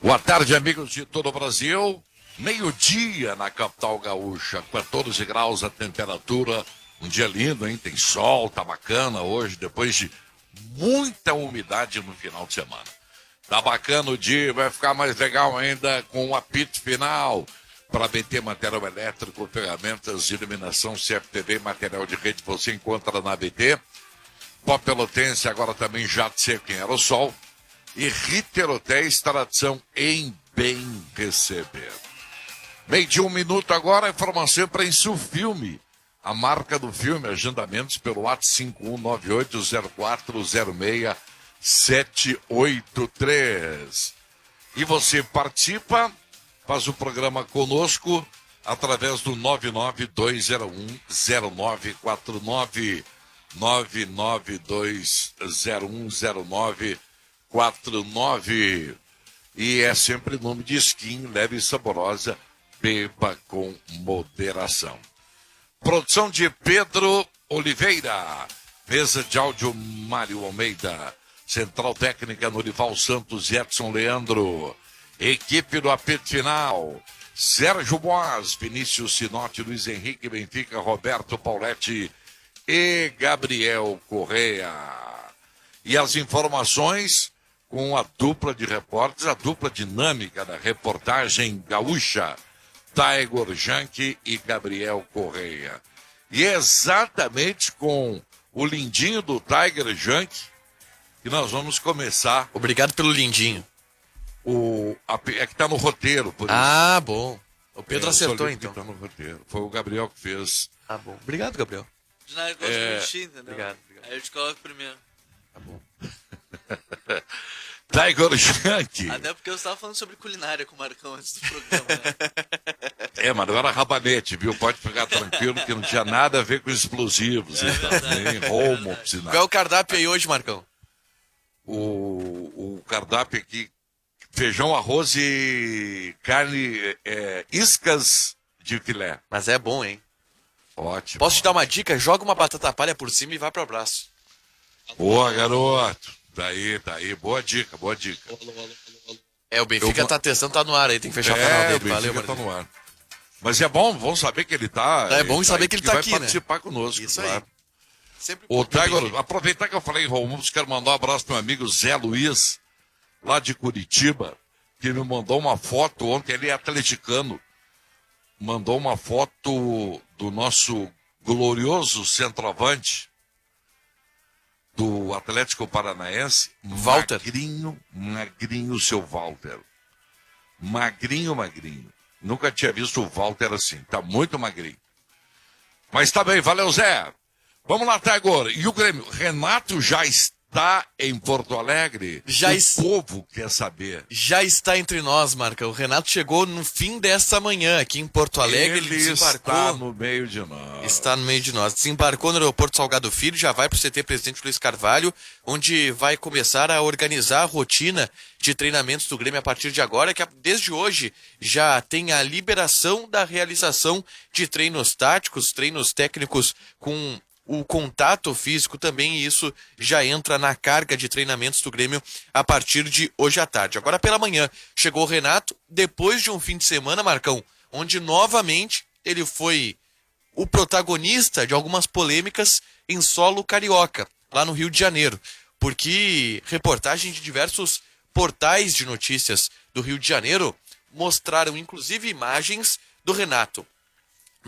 Boa tarde, amigos de todo o Brasil. Meio-dia na capital gaúcha, 14 graus a temperatura. Um dia lindo, hein? Tem sol, tá bacana hoje, depois de muita umidade no final de semana. Tá bacana o dia, vai ficar mais legal ainda com o apito final. Para BT Material Elétrico, ferramentas de iluminação, CFTV, material de rede, você encontra na BT. Pó Pelotense, agora também jato seco em aerossol. E Ritter Hotéis, tradição em bem receber. Meio de 1 minuto agora, informação para Insufilme. A marca do filme, agendamentos pelo WhatsApp 519804068783. E você participa, faz o programa conosco através do 992010949, 992010949. E é sempre nome de skin, leve e saborosa, beba com moderação. Produção de Pedro Oliveira, mesa de áudio Mário Almeida, central técnica Norival Santos e Edson Leandro, equipe do apito final, Sérgio Boas, Vinícius Sinotti, Luiz Henrique Benfica, Roberto Pauletti e Gabriel Correa. E as informações com a dupla de repórteres, a dupla dinâmica da reportagem gaúcha, Tiger Junk e Gabriel Correia. E é exatamente com o lindinho do Tiger Junk que nós vamos começar. Obrigado pelo lindinho. É que tá no roteiro, por isso. Ah, bom. O Pedro acertou, então. Tá no roteiro. Foi o Gabriel que fez. Ah, bom. Obrigado, Gabriel. De nada, eu gosto de ti, entendeu? Obrigado. Aí eu te coloco primeiro. Tá bom. Tiger Junk. Até porque eu estava falando sobre culinária com o Marcão antes do programa, né? Mas não era rabanete, viu? Pode ficar tranquilo que não tinha nada a ver com explosivos. Nem homo, Qual é o cardápio aí hoje, Marcão? O cardápio aqui, feijão, arroz e carne, iscas de filé. Mas é bom, hein? Ótimo. Posso te dar uma dica? Joga uma batata palha por cima e vai pro abraço. Boa, garoto. Tá aí. Boa dica. O Benfica tá testando, tá no ar aí. Tem que fechar o canal dele. Valeu, Benfica tá no ar. Mas é bom saber que ele tá... É bom saber que ele tá aqui, vai participar conosco. Isso claro. aí. Sempre Ô, Tiger, aproveitar que eu falei em Romulos, quero mandar um abraço pro meu amigo Zé Luiz, lá de Curitiba, que me mandou uma foto ontem, ele é atleticano, mandou uma foto do nosso glorioso centroavante do Atlético Paranaense, Walter. magrinho, seu Walter. Magrinho. Nunca tinha visto o Walter assim, tá muito magrinho. Mas tá bem, valeu, Zé. Vamos lá até agora. E o Grêmio? Renato já está em Porto Alegre? O povo quer saber. Já está entre nós, Marca. O Renato chegou no fim desta manhã aqui em Porto Alegre. Ele está no meio de nós. Está no meio de nós. Desembarcou no aeroporto Salgado Filho, já vai para o CT Presidente Luiz Carvalho, onde vai começar a organizar a rotina de treinamentos do Grêmio a partir de agora, que desde hoje já tem a liberação da realização de treinos táticos, treinos técnicos com o contato físico também, e isso já entra na carga de treinamentos do Grêmio a partir de hoje à tarde. Agora pela manhã chegou o Renato, depois de um fim de semana, Marcão, onde novamente ele foi o protagonista de algumas polêmicas em solo carioca, lá no Rio de Janeiro, porque reportagens de diversos portais de notícias do Rio de Janeiro mostraram inclusive imagens do Renato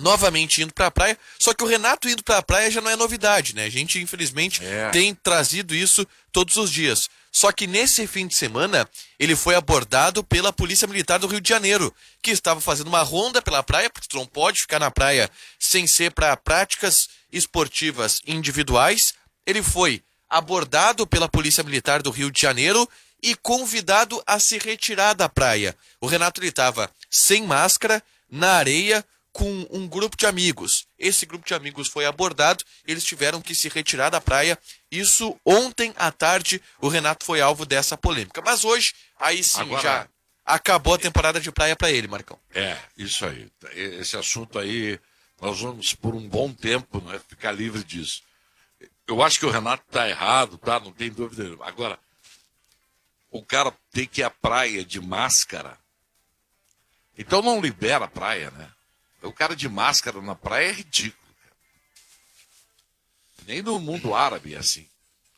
novamente indo para a praia, só que o Renato indo para a praia já não é novidade, né? A gente, infelizmente, tem trazido isso todos os dias. Só que nesse fim de semana, ele foi abordado pela Polícia Militar do Rio de Janeiro, que estava fazendo uma ronda pela praia, porque tu não pode ficar na praia sem ser para práticas esportivas individuais. Ele foi abordado pela Polícia Militar do Rio de Janeiro e convidado a se retirar da praia. O Renato estava sem máscara, na areia, com um grupo de amigos. Esse grupo de amigos foi abordado, eles tiveram que se retirar da praia. Isso ontem à tarde, o Renato foi alvo dessa polêmica. Mas hoje, aí sim, agora, já acabou a temporada de praia para ele, Marcão. Isso aí. Esse assunto aí, nós vamos por um bom tempo, né, ficar livre disso. Eu acho que o Renato está errado, tá? Não tem dúvida nenhuma. Agora, o cara tem que ir à praia de máscara. Então não libera a praia, né? O cara de máscara na praia é ridículo. Cara. Nem no mundo árabe é assim.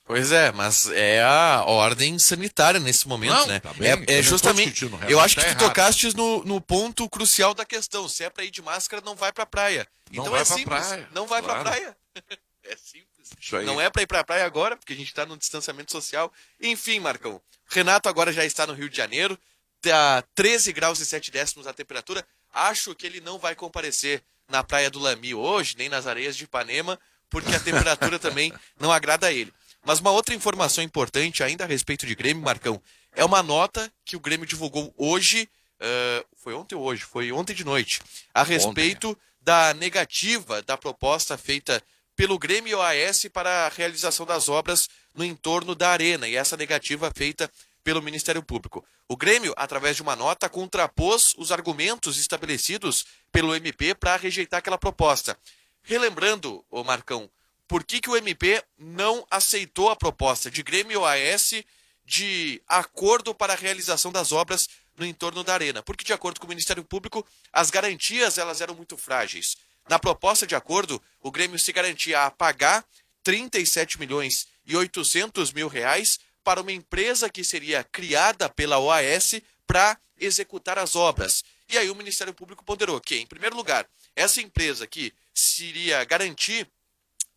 Pois é, mas é a ordem sanitária nesse momento, Não, né? tá bem, eu não tô justamente. discutindo, Renato, Eu acho que tá tu errado. tocaste no ponto crucial da questão. Se é pra ir de máscara, não vai pra praia. Não Então vai é pra simples. praia, Não vai claro. pra praia. É simples. Isso aí. Não é pra ir pra praia agora, porque a gente tá no distanciamento social. Enfim, Marcão. Renato agora já está no Rio de Janeiro. Tá 13 graus e 7 décimos a temperatura. Acho que ele não vai comparecer na praia do Lami hoje, nem nas areias de Ipanema, porque a temperatura também não agrada a ele. Mas uma outra informação importante ainda a respeito de Grêmio, Marcão, é uma nota que o Grêmio divulgou hoje, foi ontem ou hoje? Foi ontem de noite, a respeito da negativa da proposta feita pelo Grêmio e OAS para a realização das obras no entorno da arena, e essa negativa feita pelo Ministério Público. O Grêmio, através de uma nota, contrapôs os argumentos estabelecidos pelo MP para rejeitar aquela proposta. Relembrando, ô Marcão, por que o MP não aceitou a proposta de Grêmio e OAS de acordo para a realização das obras no entorno da arena? Porque, de acordo com o Ministério Público, as garantias elas eram muito frágeis. Na proposta de acordo, o Grêmio se garantia a pagar 37 milhões e 800 mil reais para uma empresa que seria criada pela OAS para executar as obras. E aí o Ministério Público ponderou que, em primeiro lugar, essa empresa que seria garantir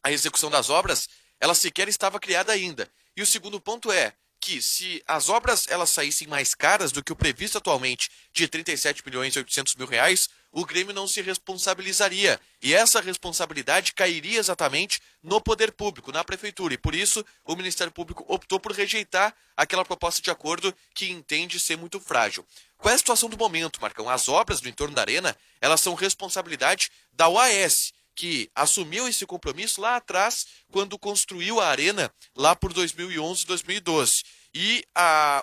a execução das obras, ela sequer estava criada ainda. E o segundo ponto é que se as obras elas saíssem mais caras do que o previsto atualmente de 37 milhões e 800 mil reais, o Grêmio não se responsabilizaria. E essa responsabilidade cairia exatamente no poder público, na prefeitura. E por isso o Ministério Público optou por rejeitar aquela proposta de acordo que entende ser muito frágil. Qual é a situação do momento, Marcão? As obras no entorno da arena, elas são responsabilidade da OAS, que assumiu esse compromisso lá atrás, quando construiu a arena, lá por 2011 e 2012. E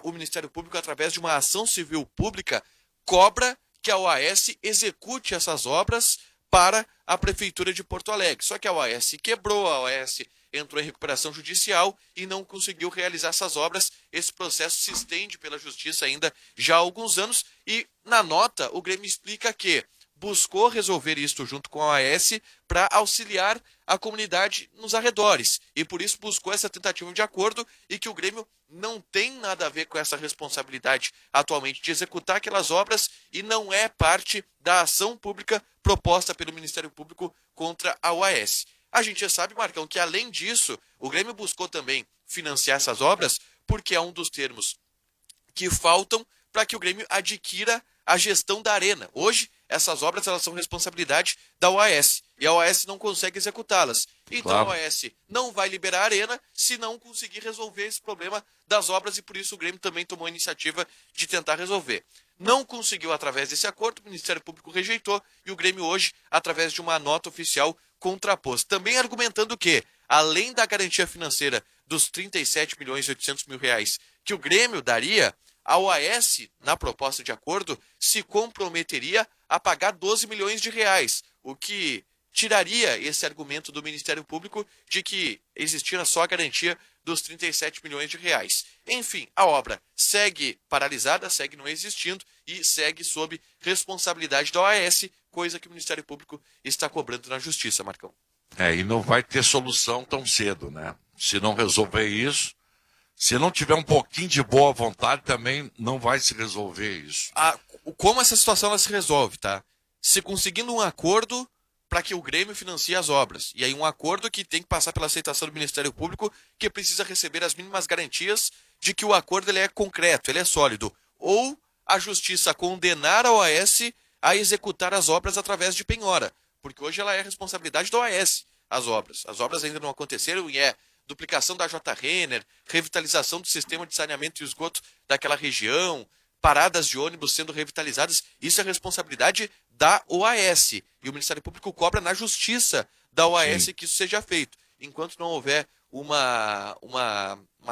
o Ministério Público, através de uma ação civil pública, cobra que a OAS execute essas obras para a Prefeitura de Porto Alegre. Só que a OAS quebrou, a OAS entrou em recuperação judicial e não conseguiu realizar essas obras. Esse processo se estende pela Justiça ainda já há alguns anos. E na nota, o Grêmio explica que buscou resolver isto junto com a OAS para auxiliar a comunidade nos arredores. E por isso buscou essa tentativa de acordo e que o Grêmio não tem nada a ver com essa responsabilidade atualmente de executar aquelas obras e não é parte da ação pública proposta pelo Ministério Público contra a OAS. A gente já sabe, Marcão, que além disso, o Grêmio buscou também financiar essas obras porque é um dos termos que faltam para que o Grêmio adquira a gestão da arena. Hoje, essas obras elas são responsabilidade da OAS e a OAS não consegue executá-las. Então Claro. a OAS não vai liberar a arena se não conseguir resolver esse problema das obras e por isso o Grêmio também tomou a iniciativa de tentar resolver. Não conseguiu através desse acordo, o Ministério Público rejeitou e o Grêmio hoje, através de uma nota oficial, contrapôs. Também argumentando que, além da garantia financeira dos 37 milhões e 800 mil reais que o Grêmio daria, a OAS, na proposta de acordo, se comprometeria a pagar 12 milhões de reais, o que tiraria esse argumento do Ministério Público de que existia só a garantia dos 37 milhões de reais. Enfim, a obra segue paralisada, segue não existindo e segue sob responsabilidade da OAS, coisa que o Ministério Público está cobrando na Justiça, Marcão. E não vai ter solução tão cedo, né? Se não resolver isso, se não tiver um pouquinho de boa vontade, também não vai se resolver isso. Como essa situação ela se resolve, tá? Se conseguindo um acordo para que o Grêmio financie as obras. E aí um acordo que tem que passar pela aceitação do Ministério Público, que precisa receber as mínimas garantias de que o acordo ele é concreto, ele é sólido. Ou a Justiça condenar a OAS a executar as obras através de penhora. Porque hoje ela é responsabilidade da OAS, as obras. As obras ainda não aconteceram e é duplicação da J. Renner, revitalização do sistema de saneamento e esgoto daquela região, paradas de ônibus sendo revitalizadas, isso é responsabilidade da OAS. E o Ministério Público cobra na Justiça da OAS que isso seja feito. Enquanto não houver uma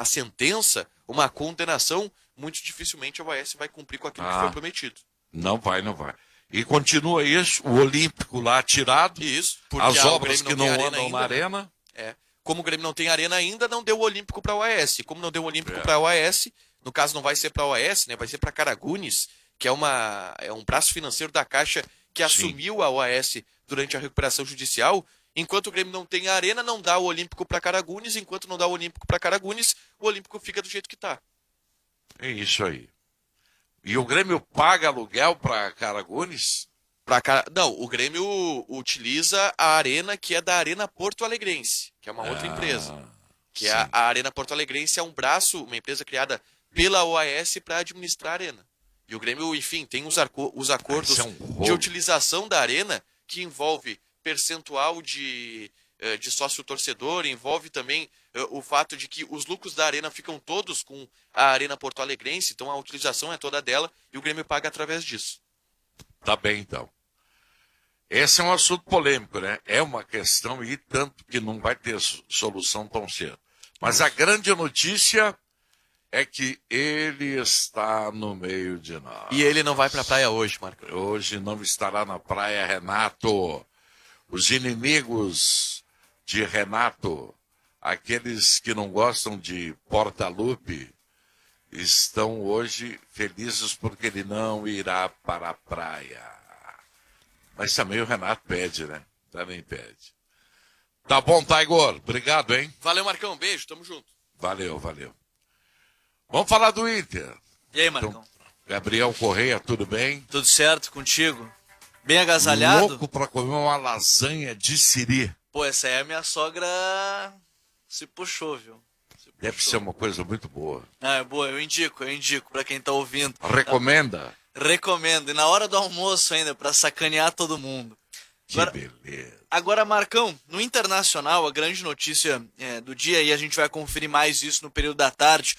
sentença, uma condenação, muito dificilmente a OAS vai cumprir com aquilo que foi prometido. Não vai. E continua isso, o Olímpico lá tirado, Isso, porque as o obras Grêmio que não não tem andam arena na ainda, né? arena. Como o Grêmio não tem arena ainda, não deu o Olímpico para a OAS. Como não deu o Olímpico para a OAS, no caso não vai ser para a OAS, né? Vai ser para Caragunes, que é um braço financeiro da Caixa que assumiu a OAS durante a recuperação judicial. Enquanto o Grêmio não tem a arena, não dá o Olímpico para Caragunes. Enquanto não dá o Olímpico para Caragunes, o Olímpico fica do jeito que está. É isso aí. E o Grêmio paga aluguel para Caragunes? Não, o Grêmio utiliza a arena que é da Arena Porto Alegrense, que é uma outra empresa. Que é a Arena Porto Alegrense é um braço, uma empresa criada pela OAS para administrar a arena. E o Grêmio, enfim, tem os acordos de utilização da arena que envolve percentual de sócio-torcedor, envolve também o fato de que os lucros da arena ficam todos com a Arena Porto Alegrense, então a utilização é toda dela e o Grêmio paga através disso. Tá bem, então. Esse é um assunto polêmico, né? É uma questão e tanto que não vai ter solução tão cedo. Mas a grande notícia é que ele está no meio de nós. E ele não vai para a praia hoje, Marco. Hoje não estará na praia, Renato. Os inimigos de Renato, aqueles que não gostam de Portalupe, estão hoje felizes porque ele não irá para a praia. Mas também o Renato pede, né? Também pede. Tá bom, Taigor. Obrigado, hein? Valeu, Marcão. Beijo, tamo junto. Valeu. Vamos falar do Inter. E aí, Marcão? Então, Gabriel Correia, tudo bem? Tudo certo contigo? Bem agasalhado? Louco pra comer uma lasanha de siri. Pô, essa aí a minha sogra se puxou, viu? Deve ser uma coisa muito boa. Ah, é boa, eu indico pra quem tá ouvindo. Recomenda? Recomendo. E na hora do almoço ainda, pra sacanear todo mundo. Que beleza. Agora, Marcão, no Internacional, a grande notícia do dia, e a gente vai conferir mais isso no período da tarde,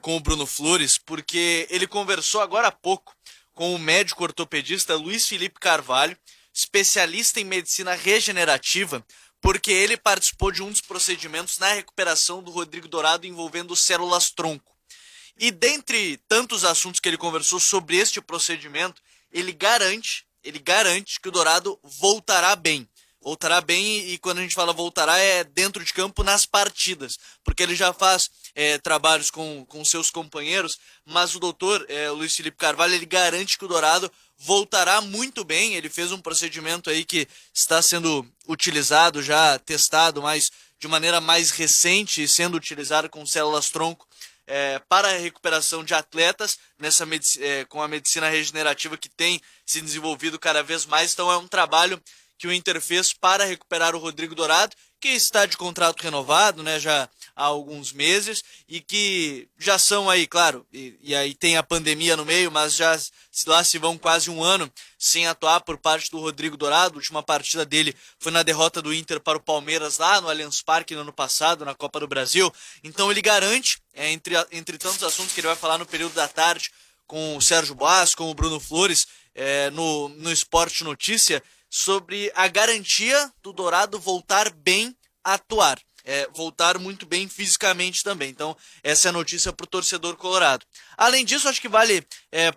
com o Bruno Flores, porque ele conversou agora há pouco com o médico ortopedista Luiz Felipe Carvalho, especialista em medicina regenerativa, porque ele participou de um dos procedimentos na recuperação do Rodrigo Dourado envolvendo células-tronco. E dentre tantos assuntos que ele conversou sobre este procedimento, ele garante que o Dourado voltará bem. Voltará bem, e quando a gente fala voltará é dentro de campo nas partidas, porque ele já faz trabalhos com seus companheiros, mas o doutor Luiz Felipe Carvalho, ele garante que o Dourado voltará muito bem. Ele fez um procedimento aí que está sendo utilizado, já testado, mas de maneira mais recente, sendo utilizado com células-tronco para a recuperação de atletas com a medicina regenerativa que tem se desenvolvido cada vez mais. Então é um trabalho que o Inter fez para recuperar o Rodrigo Dourado, que está de contrato renovado, né, já há alguns meses, e que já são aí, claro, e aí tem a pandemia no meio, mas já lá se vão quase um ano sem atuar por parte do Rodrigo Dourado. A última partida dele foi na derrota do Inter para o Palmeiras lá no Allianz Parque no ano passado, na Copa do Brasil. Então ele garante, entre tantos assuntos que ele vai falar no período da tarde com o Sérgio Boas, com o Bruno Flores, no Esporte Notícia, sobre a garantia do Dourado voltar bem a atuar. Voltar muito bem fisicamente também. Então, essa é a notícia para o torcedor colorado. Além disso, acho que vale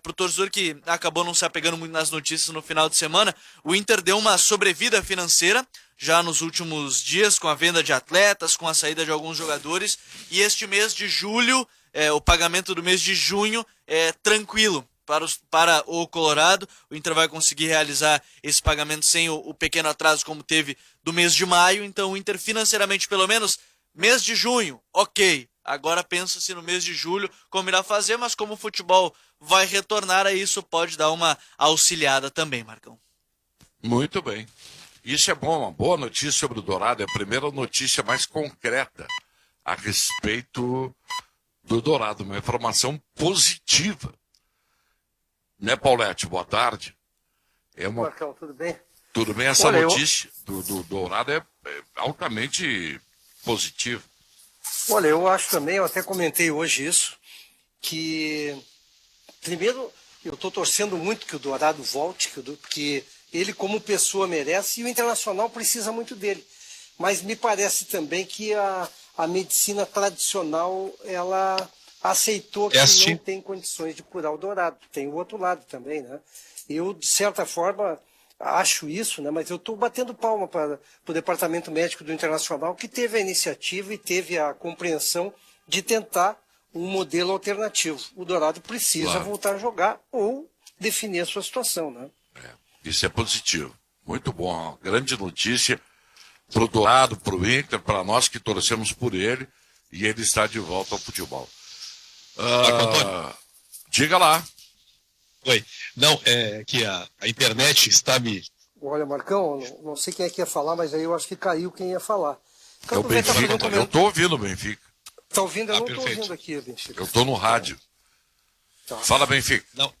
para o torcedor que acabou não se apegando muito nas notícias no final de semana, o Inter deu uma sobrevida financeira já nos últimos dias, com a venda de atletas, com a saída de alguns jogadores, e este mês de julho, o pagamento do mês de junho é tranquilo para o Colorado. O Inter vai conseguir realizar esse pagamento sem o pequeno atraso como teve do mês de maio. Então o Inter financeiramente, pelo menos, mês de junho, ok. Agora pensa-se no mês de julho como irá fazer, mas como o futebol vai retornar, aí isso pode dar uma auxiliada também, Marcão. Muito bem. Isso é bom, uma boa notícia sobre o Dourado. É a primeira notícia mais concreta a respeito do Dourado. Uma informação positiva. Né, Paulete? Boa tarde. Marcão, tudo bem? Tudo bem? Essa notícia do Dourado é altamente positiva. Olha, eu acho também, eu até comentei hoje isso, que primeiro eu estou torcendo muito que o Dourado volte, porque ele como pessoa merece e o Internacional precisa muito dele. Mas me parece também que a medicina tradicional, ela aceitou que não tem condições de curar o Dourado. Tem o outro lado também, né? Eu, de certa forma, acho isso, né? Mas eu estou batendo palma para o Departamento Médico do Internacional, que teve a iniciativa e teve a compreensão de tentar um modelo alternativo. O Dourado precisa Claro. voltar a jogar ou definir a sua situação, né? Isso é positivo. Muito bom. Uma grande notícia para o Dourado, para o Inter, para nós que torcemos por ele. E ele está de volta ao futebol. Diga lá. Oi. Não, é que a internet está me. Olha, Marcão, não sei quem é que ia falar, mas aí eu acho que caiu quem ia falar. É o Benfica. Eu estou ouvindo o Benfica. Está ouvindo? Eu não estou perfeito. ouvindo aqui, Benfica. Eu estou no rádio. Tá. Fala, Benfica. Não.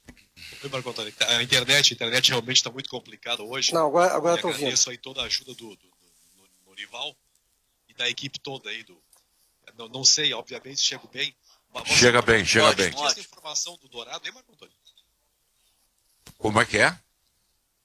Oi, Marco Antônio. A internet realmente está muito complicada hoje. Não, agora E eu estou ouvindo. agradeço aí toda a ajuda do Norival e da equipe toda aí. Não sei, obviamente, chego bem. Mas Chega bem, chega Ótimo, bem. ótimo. essa informação do Dourado, hein, Marco Antônio? Como é que é?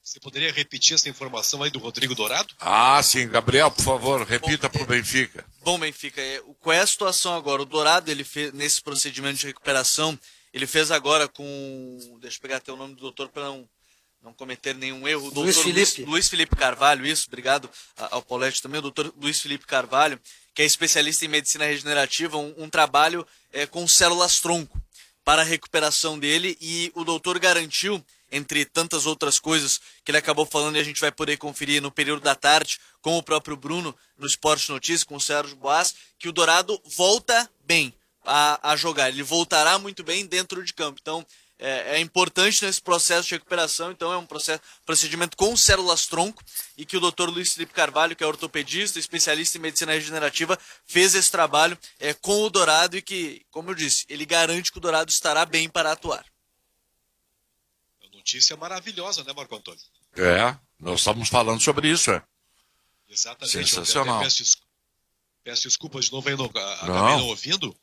Você poderia repetir essa informação aí do Rodrigo Dourado? Ah, sim. Gabriel, por favor, repita para o Benfica. Bom, Benfica, qual é a situação agora? O Dourado, ele fez, nesse procedimento de recuperação, ele fez agora com... Deixa eu pegar até o nome do doutor para não cometer nenhum erro. O Luiz doutor Felipe. Luiz Felipe Carvalho, isso, obrigado ao Paulete também, o doutor Luiz Felipe Carvalho, que é especialista em medicina regenerativa, um trabalho com células-tronco para a recuperação dele, e o doutor garantiu, entre tantas outras coisas que ele acabou falando, e a gente vai poder conferir no período da tarde com o próprio Bruno, no Esporte Notícias, com o Sérgio Boas, que o Dourado volta bem a jogar. Ele voltará muito bem dentro de campo. Então, é importante nesse processo de recuperação. Então, é um procedimento com células-tronco, e que o Dr. Luiz Felipe Carvalho, que é ortopedista, especialista em medicina regenerativa, fez esse trabalho com o Dourado, e que, como eu disse, ele garante que o Dourado estará bem para atuar. Notícia maravilhosa, né, Marco Antônio? Nós estamos falando sobre isso, Exatamente. Sensacional. Eu até peço desculpas de novo, aí acabei Não. não ouvindo,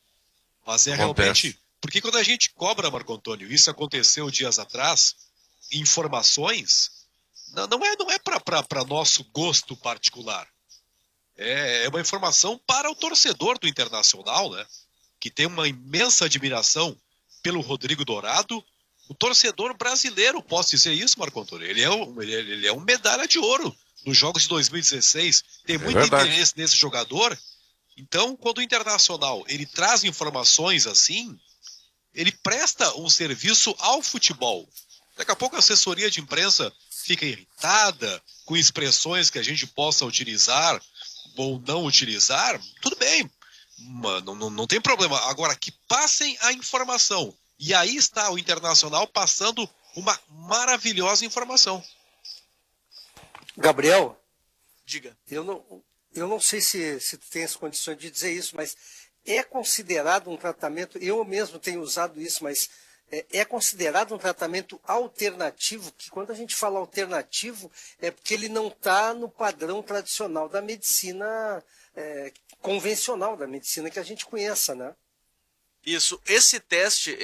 mas Acontece. realmente... Porque quando a gente cobra, Marco Antônio, isso aconteceu dias atrás, informações, não é para nosso gosto particular. É uma informação para o torcedor do Internacional, né? Que tem uma imensa admiração pelo Rodrigo Dourado. O torcedor brasileiro, posso dizer isso, Marco Antônio? Ele é um medalha de ouro nos Jogos de 2016. Tem muito verdade. interesse nesse jogador. Então, quando o Internacional ele traz informações assim, ele presta um serviço ao futebol. Daqui a pouco a assessoria de imprensa fica irritada com expressões que a gente possa utilizar ou não utilizar. Tudo bem, não tem problema. Agora, que passem a informação. E aí está o Internacional passando uma maravilhosa informação. Gabriel, Diga. eu não sei se tu tem as condições de dizer isso, mas é considerado um tratamento, eu mesmo tenho usado isso, mas é considerado um tratamento alternativo, que quando a gente fala alternativo, é porque ele não está no padrão tradicional da medicina convencional, da medicina que a gente conheça, né? Isso, esse teste,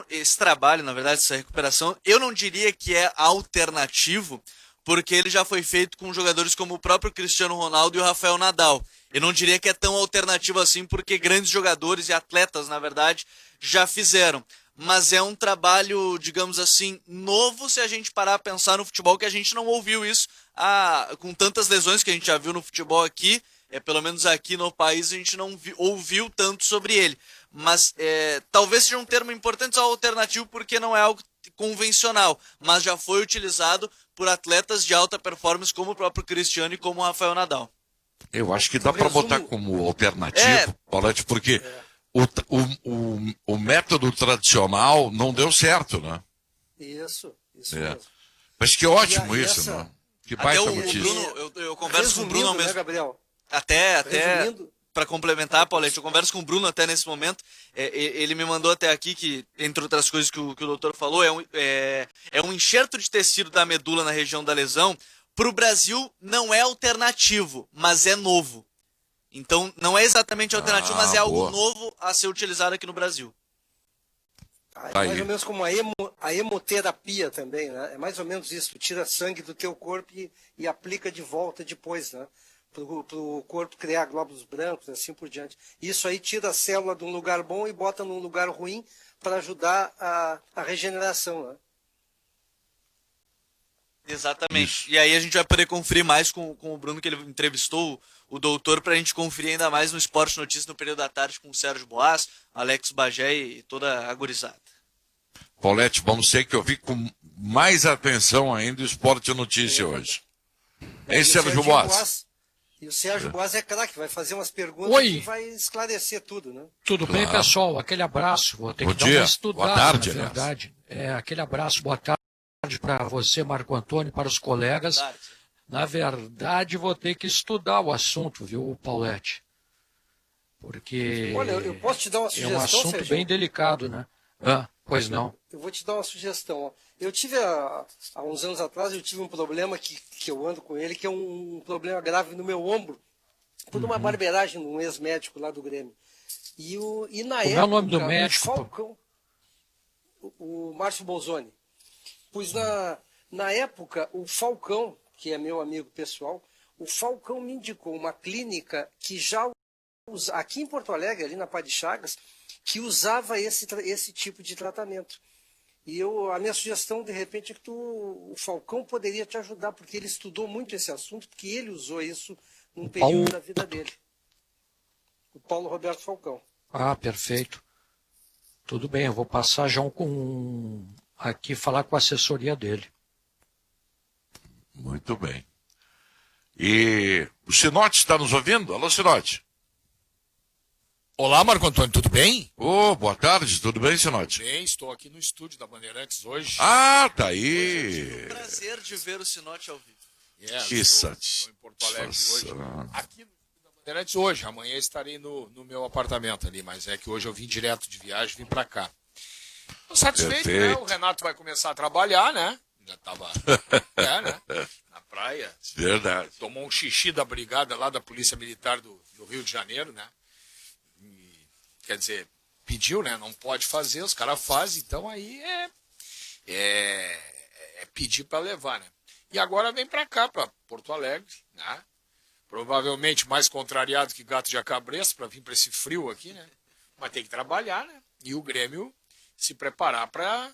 esse trabalho, na verdade, essa recuperação, eu não diria que é alternativo, porque ele já foi feito com jogadores como o próprio Cristiano Ronaldo e o Rafael Nadal. Eu não diria que é tão alternativo assim, porque grandes jogadores e atletas, na verdade, já fizeram. Mas é um trabalho, digamos assim, novo, se a gente parar a pensar no futebol, que a gente não ouviu isso com tantas lesões que a gente já viu no futebol aqui. Pelo menos aqui no país a gente não ouviu tanto sobre ele. Mas talvez seja um termo importante, alternativo, porque não é algo convencional, mas já foi utilizado por atletas de alta performance como o próprio Cristiano e como o Rafael Nadal. Eu acho que dá para botar como alternativo, Paulete, porque o método tradicional não deu certo, né? Isso mesmo. Mas que ótimo E isso, essa- né? Que Até baita o notícia. Bruno, eu converso com o Bruno ao Resumindo, mesmo né, Gabriel? Até Resumindo, para complementar, Paulete, eu converso com o Bruno até nesse momento. Ele me mandou até aqui que, entre outras coisas que o doutor falou, é um enxerto de tecido da medula na região da lesão. Para o Brasil não é alternativo, mas é novo. Então não é exatamente alternativo, mas é algo boa. novo a ser utilizado aqui no Brasil. é Tá mais aí. ou menos como a hemoterapia também, né? É mais ou menos isso. Tu tira sangue do teu corpo e aplica de volta depois, né? Para o corpo criar glóbulos brancos, assim por diante. Isso aí tira a célula de um lugar bom e bota num lugar ruim para ajudar a regeneração, né? Exatamente. Isso. E aí a gente vai poder conferir mais com o Bruno, que ele entrevistou o doutor, pra gente conferir ainda mais no Esporte Notícias no período da tarde com o Sérgio Boas, Alex Bagé e toda a gurizada. Paulette, vamos ter que ouvir com mais atenção ainda o Esporte Notícia hoje. Hein, Sérgio Boas? E o Sérgio Boas é craque, vai fazer umas perguntas Oi. e vai esclarecer tudo, né? Tudo bem, Claro. pessoal? Aquele abraço. Vou ter Bom que dar dia. uma estudada, Boa tarde, na aliás. verdade. Aquele abraço, boa tarde para você, Marco Antônio, para os colegas. Tarde. Na verdade, vou ter que estudar o assunto, viu, Paulette? Porque Olha, eu posso te dar uma é sugestão, um assunto Sérgio? bem delicado, né? Pois não. Eu vou te dar uma sugestão. Ó. Eu tive, há uns anos atrás, eu tive um problema que eu ando com ele, que é um problema grave no meu ombro, por uma barbeiragem de um ex-médico lá do Grêmio. E na Como época, é o nome do médico? o Falcão, o Márcio Bolzoni, pois na época, o Falcão, que é meu amigo pessoal, o Falcão me indicou uma clínica que já usa, aqui em Porto Alegre, ali na Pá de Chagas, que usava esse tipo de tratamento. E a minha sugestão, de repente, é que o Falcão poderia te ajudar, porque ele estudou muito esse assunto, porque ele usou isso num período da vida dele. O Paulo Roberto Falcão. Perfeito. Tudo bem, eu vou passar já aqui falar com a assessoria dele. Muito bem. E o Sinote está nos ouvindo? Alô, Sinote. Olá, Marco Antônio, tudo bem? Boa tarde, tudo bem, Sinote? Bem, estou aqui no estúdio da Bandeirantes hoje. Tá aí. Prazer de ver o Sinote ao vivo. Que estou em Porto Alegre hoje. satisfação. Aqui no estúdio da Bandeirantes hoje, amanhã estarei no meu apartamento ali, mas é que hoje eu vim direto de viagem, vim pra cá. Tô satisfeito, Perfeito. né? O Renato vai começar a trabalhar, né? Já tava né? Na praia. Verdade. Tomou um xixi da brigada lá da Polícia Militar do Rio de Janeiro, né? Quer dizer, pediu, né? Não pode fazer, os caras fazem, então aí é pedir para levar, né? E agora vem para cá, para Porto Alegre, né? Provavelmente mais contrariado que gato de acabresto para vir para esse frio aqui, né? Mas tem que trabalhar, né? E o Grêmio se preparar para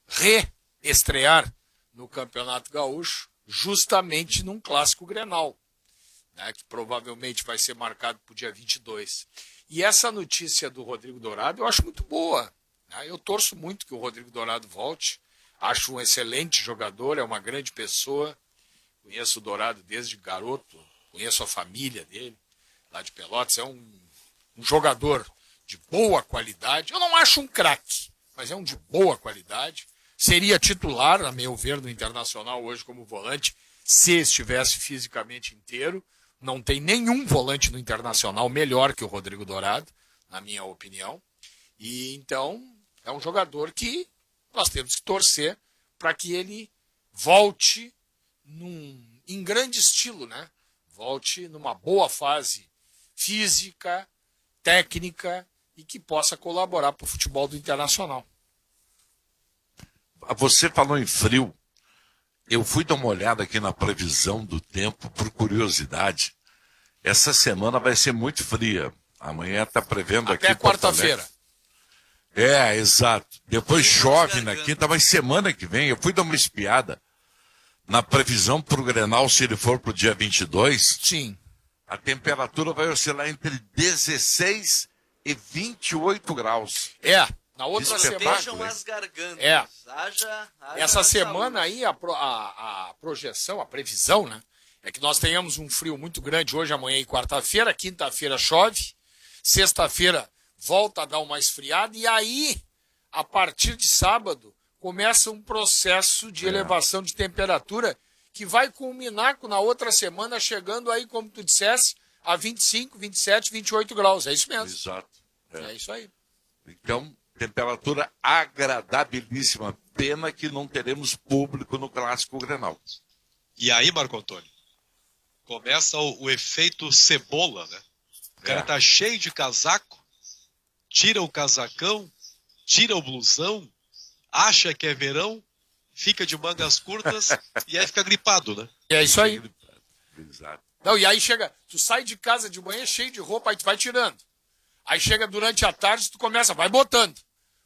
reestrear no Campeonato Gaúcho, justamente num clássico Grenal, né? Que provavelmente vai ser marcado para o dia 22. E essa notícia do Rodrigo Dourado eu acho muito boa, né? Eu torço muito que o Rodrigo Dourado volte. Acho um excelente jogador, é uma grande pessoa. Conheço o Dourado desde garoto, conheço a família dele, lá de Pelotas. É um jogador de boa qualidade. Eu não acho um craque, mas é um de boa qualidade. Seria titular, a meu ver, no Internacional hoje como volante, se estivesse fisicamente inteiro. Não tem nenhum volante no Internacional melhor que o Rodrigo Dourado, na minha opinião. E então é um jogador que nós temos que torcer para que ele volte em grande estilo, né? Volte numa boa fase física, técnica e que possa colaborar para o futebol do Internacional. Você falou em frio. Eu fui dar uma olhada aqui na previsão do tempo, por curiosidade. Essa semana vai ser muito fria. Amanhã está prevendo aqui. Até em Porto quarta-feira. Alegre. Exato. Depois Sim, chove mas na garganta. quinta, mas semana que vem, eu fui dar uma espiada. Na previsão para o Grenal, se ele for para o dia 22, Sim. a temperatura vai oscilar entre 16 e 28 graus. Na outra Espetáculo, semana. Vejam as gargantas. É. Haja Essa saúde. semana aí, a projeção, a previsão, né? É que nós tenhamos um frio muito grande hoje, amanhã e quarta-feira. Quinta-feira chove. Sexta-feira volta a dar uma esfriada. E aí, a partir de sábado, começa um processo de elevação de temperatura que vai culminar na outra semana, chegando aí, como tu dissesse, a 25, 27, 28 graus. É isso mesmo. Exato. É isso aí. Então, temperatura agradabilíssima. Pena que não teremos público no Clássico Grenal. E aí, Marco Antônio, começa o efeito cebola, né? O cara tá cheio de casaco, tira o casacão, tira o blusão, acha que é verão, fica de mangas curtas e aí fica gripado, né? É isso aí. Exato. Não, e aí chega, tu sai de casa de manhã cheio de roupa, aí tu vai tirando. Aí chega durante a tarde, tu começa, vai botando.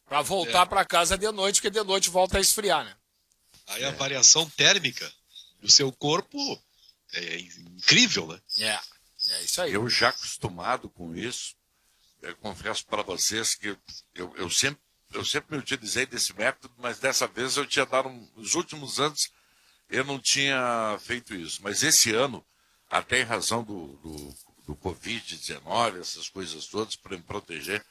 Pra voltar pra casa de noite, porque de noite volta a esfriar, né? Aí a variação térmica o seu corpo é incrível, né? É isso aí. Eu já acostumado com isso, eu confesso para vocês que eu sempre me utilizei desse método, mas dessa vez eu tinha dado, nos últimos anos, eu não tinha feito isso. Mas esse ano, até em razão do Covid-19, essas coisas todas, para me proteger,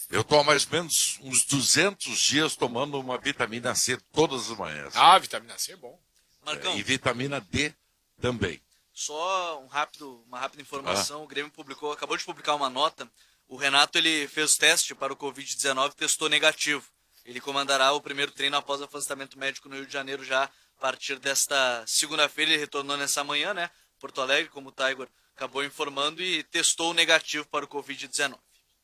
eu estou há mais ou menos uns 200 dias tomando uma vitamina C todas as manhãs. Ah, vitamina C é bom. Marcão, E vitamina D também. só uma rápida informação. O Grêmio acabou de publicar uma nota. O Renato ele fez teste para o Covid-19 e testou negativo. Ele comandará o primeiro treino após o afastamento médico no Rio de Janeiro já a partir desta segunda-feira. Ele retornou nessa manhã, né? Porto Alegre, como o Tiger acabou informando, e testou negativo para o Covid-19.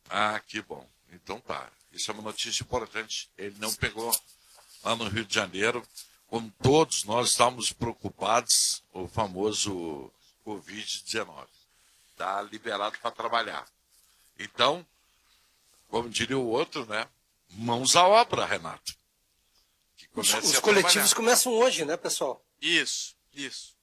Ah, que bom. Então tá. Isso é uma notícia importante. Ele não pegou lá no Rio de Janeiro, como todos nós estávamos preocupados, o famoso Covid-19. Está liberado para trabalhar. Então, como diria o outro, né? Mãos à obra, Renato. Que comece Os a coletivos trabalhar. começam hoje, né, pessoal? Isso. Isso.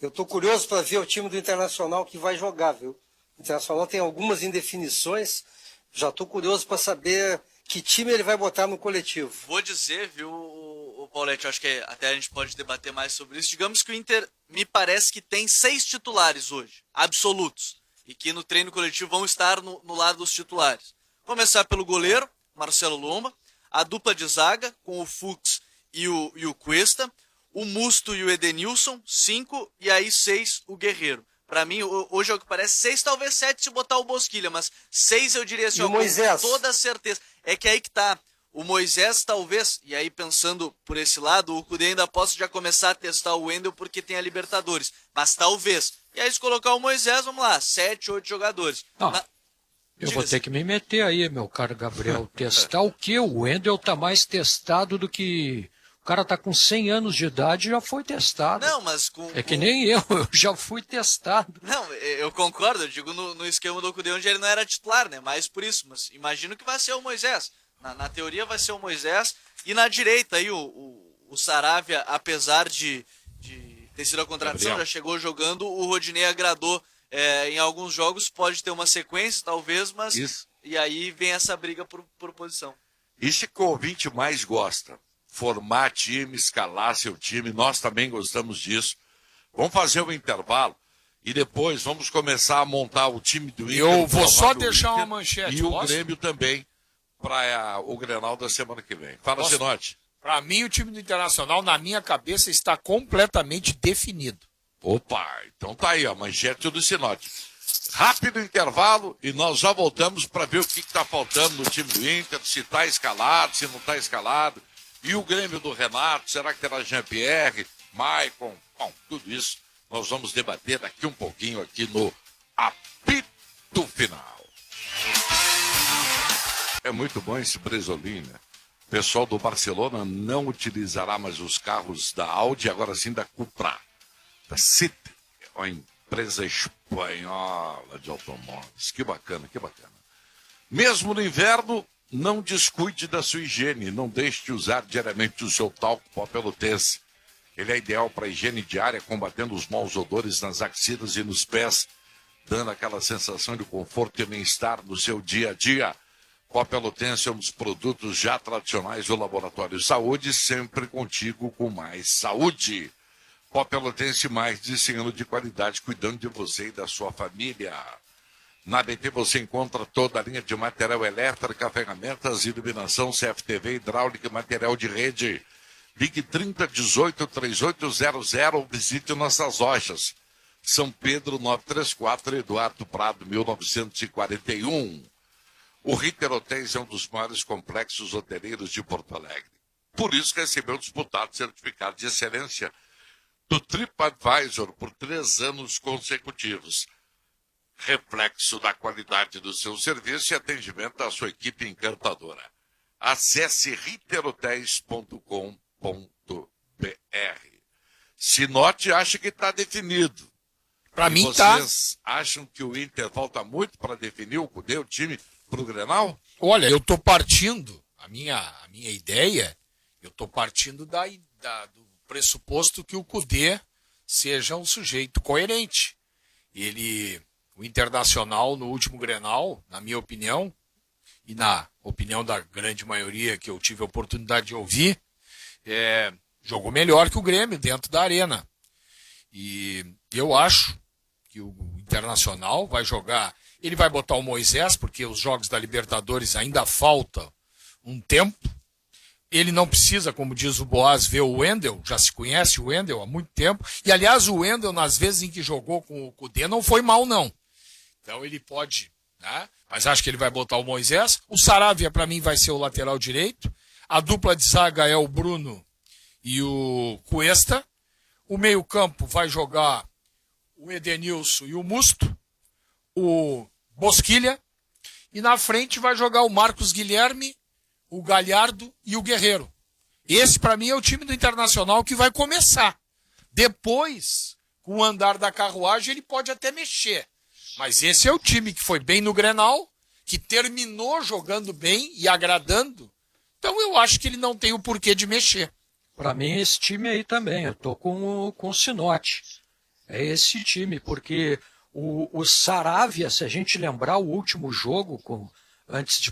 Eu estou curioso para ver o time do Internacional que vai jogar, viu? O Internacional tem algumas indefinições. Já estou curioso para saber que time ele vai botar no coletivo. Vou dizer, viu, o Paulete, acho que até a gente pode debater mais sobre isso. Digamos que o Inter me parece que tem 6 titulares hoje, absolutos. E que no treino coletivo vão estar no lado dos titulares. Começar pelo goleiro, Marcelo Lomba. A dupla de zaga, com o Fux e o Cuesta. O Musto e o Edenilson, 5. E aí 6, o Guerreiro. Pra mim, hoje é o que parece 6, talvez 7 se botar o Bosquilha. Mas 6 eu diria assim, E o Moisés? com toda certeza. É que aí que tá. O Moisés talvez, e aí pensando por esse lado, o Cudê ainda possa já começar a testar o Wendel porque tem a Libertadores. Mas talvez. E aí se colocar o Moisés, vamos lá, 7, 8 jogadores. Eu vou ter que me meter aí, meu caro Gabriel. Testar o quê? O Wendel tá mais testado do que... O cara tá com 100 anos de idade e já foi testado. Não, mas com... É que nem eu já fui testado. Não, eu concordo, eu digo no esquema do Cudê onde ele não era titular, né? Mais por isso, mas imagino que vai ser o Moisés. Na teoria vai ser o Moisés. E na direita aí o Saravia, apesar de ter sido a contratação, Gabriel. já chegou jogando, o Rodinei agradou em alguns jogos, pode ter uma sequência talvez, mas... Isso. E aí vem essa briga por posição. Isso que o ouvinte mais gosta. Formar time, escalar seu time. Nós também gostamos disso. Vamos fazer o intervalo e depois vamos começar a montar o time do Inter. Eu vou só do deixar Inter, uma manchete, E o posso? Grêmio também para o Grenal da semana que vem. Fala, Posso? Sinote. Pra mim, o time do Internacional, na minha cabeça, está completamente definido. Opa, então tá aí, a manchete do Sinote. Rápido intervalo e nós já voltamos para ver o que está faltando no time do Inter, se está escalado, se não está escalado. E o Grêmio do Renato, será que terá Jean-Pierre, Maicon? Bom, tudo isso nós vamos debater daqui um pouquinho aqui no Apito Final. É muito bom esse Bresolim, né? O pessoal do Barcelona não utilizará mais os carros da Audi, agora sim da Cupra, da City, uma empresa espanhola de automóveis. Que bacana, que bacana. Mesmo no inverno, não descuide da sua higiene, não deixe de usar diariamente o seu talco pó pelotense. Ele é ideal para higiene diária, combatendo os maus odores nas axilas e nos pés, dando aquela sensação de conforto e bem-estar no seu dia a dia. Pó pelotense é um dos produtos já tradicionais do Laboratório Saúde, sempre contigo com mais saúde. Pó pelotense, mais de 100 anos de qualidade, cuidando de você e da sua família. Na ABT você encontra toda a linha de material elétrica, ferramentas, iluminação, CFTV, hidráulica e material de rede. Ligue 3018-3800 ou visite nossas lojas. São Pedro 934, Eduardo Prado 1941. O Ritter Hotéis é um dos maiores complexos hoteleiros de Porto Alegre. Por isso recebeu o disputado certificado de excelência do TripAdvisor por 3 anos consecutivos. Reflexo da qualidade do seu serviço e atendimento da sua equipe encantadora. Acesse ritterhotels.com.br. Sinote acha que está definido. Pra E mim tá. vocês acham que o Inter falta muito para definir o time para o Grenal? Olha, eu tô partindo, a minha ideia, eu tô partindo do pressuposto que o Cudê seja um sujeito coerente. O Internacional, no último Grenal, na minha opinião, e na opinião da grande maioria que eu tive a oportunidade de ouvir, jogou melhor que o Grêmio dentro da arena. E eu acho que o Internacional vai jogar... Ele vai botar o Moisés, porque os jogos da Libertadores ainda falta um tempo. Ele não precisa, como diz o Boaz, ver o Wendel, já se conhece o Wendel há muito tempo. E, aliás, o Wendel, nas vezes em que jogou com o Cudê, não foi mal, não. Então ele pode, né? Mas acho que ele vai botar o Moisés. O Saravia, para mim, vai ser o lateral direito. A dupla de zaga é o Bruno e o Cuesta. O meio-campo vai jogar o Edenilson e o Musto. O Bosquilha. E na frente vai jogar o Marcos Guilherme, o Galhardo e o Guerreiro. Esse, para mim, é o time do Internacional que vai começar. Depois, com o andar da carruagem, ele pode até mexer. Mas esse é o time que foi bem no Grenal, que terminou jogando bem e agradando. Então eu acho que ele não tem o porquê de mexer. Para mim, esse time aí também. Eu tô com o Sinote. É esse time, porque o Saravia, se a gente lembrar o último jogo, antes de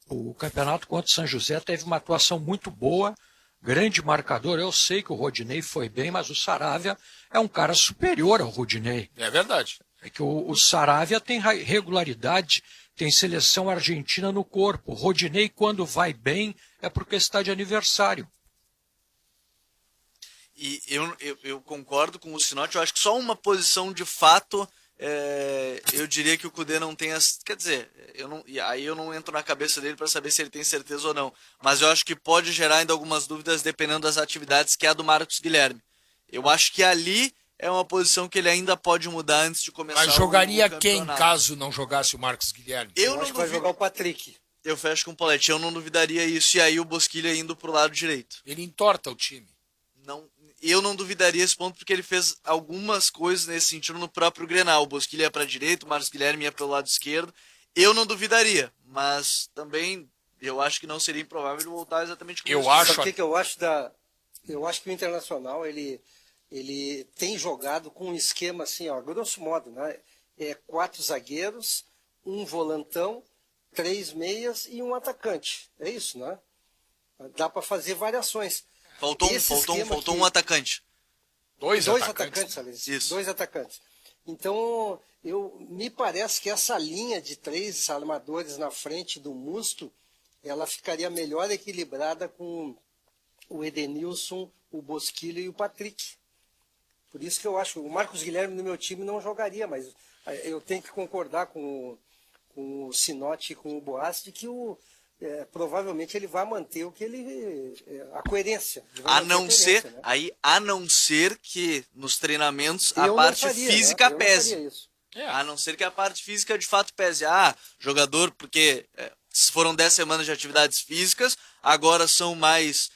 o campeonato contra o São José, teve uma atuação muito boa, grande marcador. Eu sei que o Rodinei foi bem, mas o Saravia é um cara superior ao Rodinei. É verdade. É que o Saravia tem regularidade, tem seleção argentina no corpo. O Rodinei, quando vai bem, é porque está de aniversário. E eu concordo com o Sinote, eu acho que só uma posição de fato, eu diria que o Cudê não tem quer dizer, aí eu não entro na cabeça dele para saber se ele tem certeza ou não, mas eu acho que pode gerar ainda algumas dúvidas dependendo das atividades, que é a do Marcos Guilherme. Eu acho que ali é uma posição que ele ainda pode mudar antes de começar. Mas jogaria o quem campeonato. caso não jogasse o Marcos Guilherme? Eu acho que vai jogar o Patrick. Eu fecho com o Paulete, eu não duvidaria isso, e aí o Bosquilha indo pro lado direito. Ele entorta o time. Eu não duvidaria esse ponto, porque ele fez algumas coisas nesse sentido no próprio Grenal. O Bosquilha ia para a direita, o Marcos Guilherme ia para o lado esquerdo. Eu não duvidaria, mas também eu acho que não seria improvável ele voltar exatamente como Sabe o que eu acho Eu acho que o Internacional, ele tem jogado com um esquema assim, ó, grosso modo, né? 4 zagueiros, um volantão, 3 meias e um atacante. É isso, né? Dá para fazer variações. Faltou um atacante. Dois atacantes, Alex. Isso. 2 atacantes. Então, me parece que essa linha de 3 armadores na frente do Musto, ela ficaria melhor equilibrada com o Edenilson, o Bosquilha e o Patrick. Por isso que eu acho, o Marcos Guilherme no meu time não jogaria, mas eu tenho que concordar com o Sinote e com o Boas de que provavelmente ele vai manter o que a coerência. A não ser que nos treinamentos a parte física pese. A não ser que a parte física de fato pese. Jogador, porque foram 10 semanas de atividades físicas, agora são mais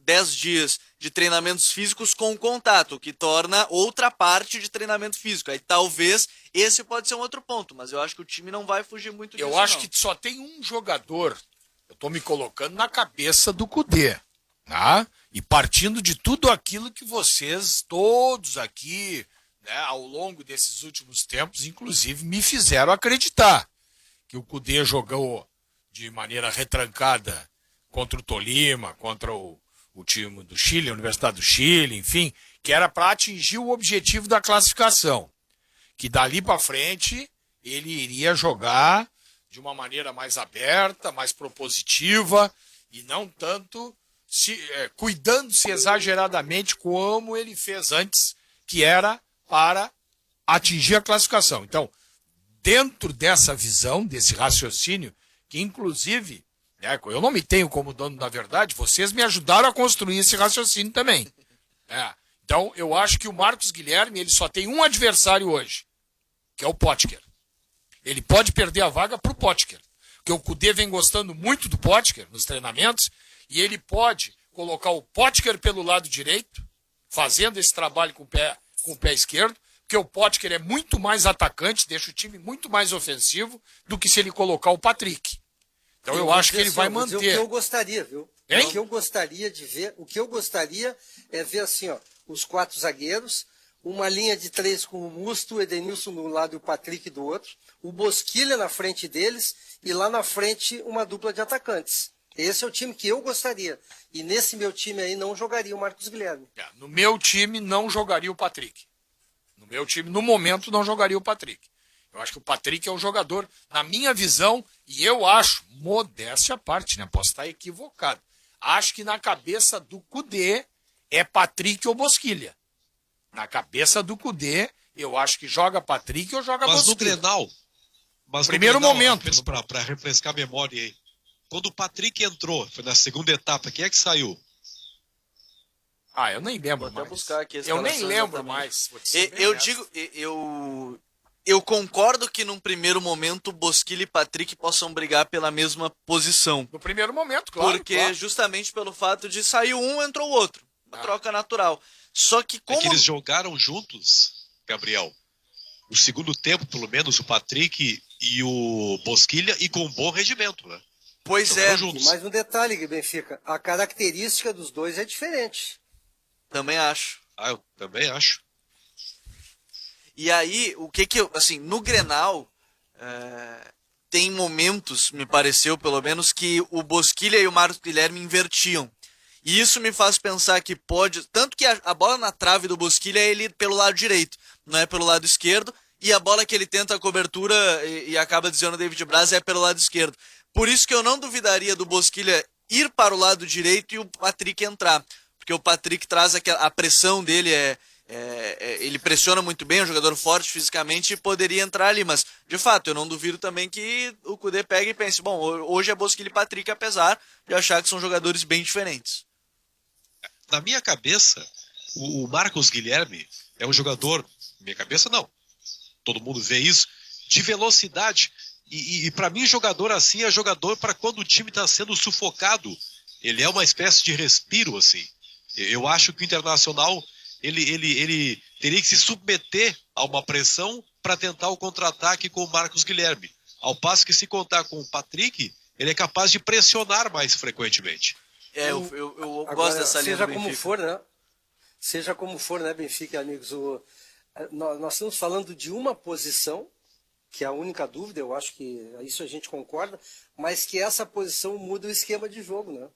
10 dias de treinamentos físicos com contato, o que torna outra parte de treinamento físico. Aí talvez esse pode ser um outro ponto, mas eu acho que o time não vai fugir muito disso. Eu acho que só tem um jogador. Eu estou me colocando na cabeça do Cudê, tá? E partindo de tudo aquilo que vocês todos aqui, né, ao longo desses últimos tempos, inclusive, me fizeram acreditar que o Cudê jogou de maneira retrancada contra o Tolima, contra o time do Chile, a Universidade do Chile, enfim, que era para atingir o objetivo da classificação. Que dali para frente ele iria jogar de uma maneira mais aberta, mais propositiva, e não tanto cuidando-se exageradamente como ele fez antes, que era para atingir a classificação. Então, dentro dessa visão, desse raciocínio, que inclusive, eu não me tenho como dono da verdade, vocês me ajudaram a construir esse raciocínio também. Então, eu acho que o Marcos Guilherme ele só tem um adversário hoje, que é o Potker. Ele pode perder a vaga para o Potker, porque o Cudê vem gostando muito do Potker nos treinamentos, e ele pode colocar o Potker pelo lado direito, fazendo esse trabalho com o pé esquerdo, porque o Potker é muito mais atacante, deixa o time muito mais ofensivo do que se ele colocar o Patrick. Então eu acho que ele vai manter. O que eu gostaria, viu? Hein? O que eu gostaria de ver, o que eu gostaria é ver assim, ó, os 4 zagueiros, uma linha de 3 com o Musto, o Edenilson do lado e o Patrick do outro, o Bosquilha na frente deles e lá na frente uma dupla de atacantes. Esse é o time que eu gostaria. E nesse meu time aí não jogaria o Marcos Guilherme. No meu time não jogaria o Patrick. No meu time, no momento, não jogaria o Patrick. Eu acho que o Patrick é um jogador, na minha visão, e eu acho, modéstia à parte, né? Posso estar equivocado. Acho que na cabeça do Cudê é Patrick ou Bosquilha. Na cabeça do Cudê, eu acho que joga Patrick ou joga Mas no Bosquilha. Grenal, Primeiro momento. Para refrescar a memória aí. Quando o Patrick entrou, foi na segunda etapa, quem é que saiu? Eu nem lembro Vou até mais. buscar aqui a Eu nem escalação lembro exatamente. mais. Vou te ser bem Eu honesto. digo, eu concordo que num primeiro momento Bosquilha e Patrick possam brigar pela mesma posição. No primeiro momento, claro. Porque claro. justamente pelo fato de sair um, entrou o outro. Uma troca natural. Só que É como... que eles jogaram juntos, Gabriel. O segundo tempo, pelo menos, o Patrick e o Bosquilha, e com um bom rendimento, né? Pois é, Jogaram E juntos. mais um detalhe, Benfica, a característica dos dois é diferente. também acho. Eu também acho. E aí, o que eu... Assim, no Grenal, tem momentos, me pareceu pelo menos, que o Bosquilha e o Marcos Guilherme invertiam. E isso me faz pensar que pode... Tanto que a bola na trave do Bosquilha é ele pelo lado direito, não é pelo lado esquerdo. E a bola que ele tenta a cobertura e acaba desviando o David Braz é pelo lado esquerdo. Por isso que eu não duvidaria do Bosquilha ir para o lado direito e o Patrick entrar. Porque o Patrick traz a pressão dele, ele pressiona muito bem, é um jogador forte fisicamente e poderia entrar ali. Mas, de fato, eu não duvido também que o Cudê pegue e pense, bom, hoje é Bosquilha e Patrick, apesar de achar que são jogadores bem diferentes. Na minha cabeça, o Marcos Guilherme é um jogador... Minha cabeça, não. Todo mundo vê isso. De velocidade. E para mim, jogador assim é jogador para quando o time está sendo sufocado. Ele é uma espécie de respiro, assim. Eu acho que o Internacional ele teria que se submeter a uma pressão para tentar o contra-ataque com o Marcos Guilherme. Ao passo que, se contar com o Patrick, ele é capaz de pressionar mais frequentemente. Eu Agora, gosto dessa linha seja do como Benfica. for, né? Seja como for, né, Benfica, amigos? Nós estamos falando de uma posição, que é a única dúvida, eu acho que isso a gente concorda, mas que essa posição muda o esquema de jogo, né?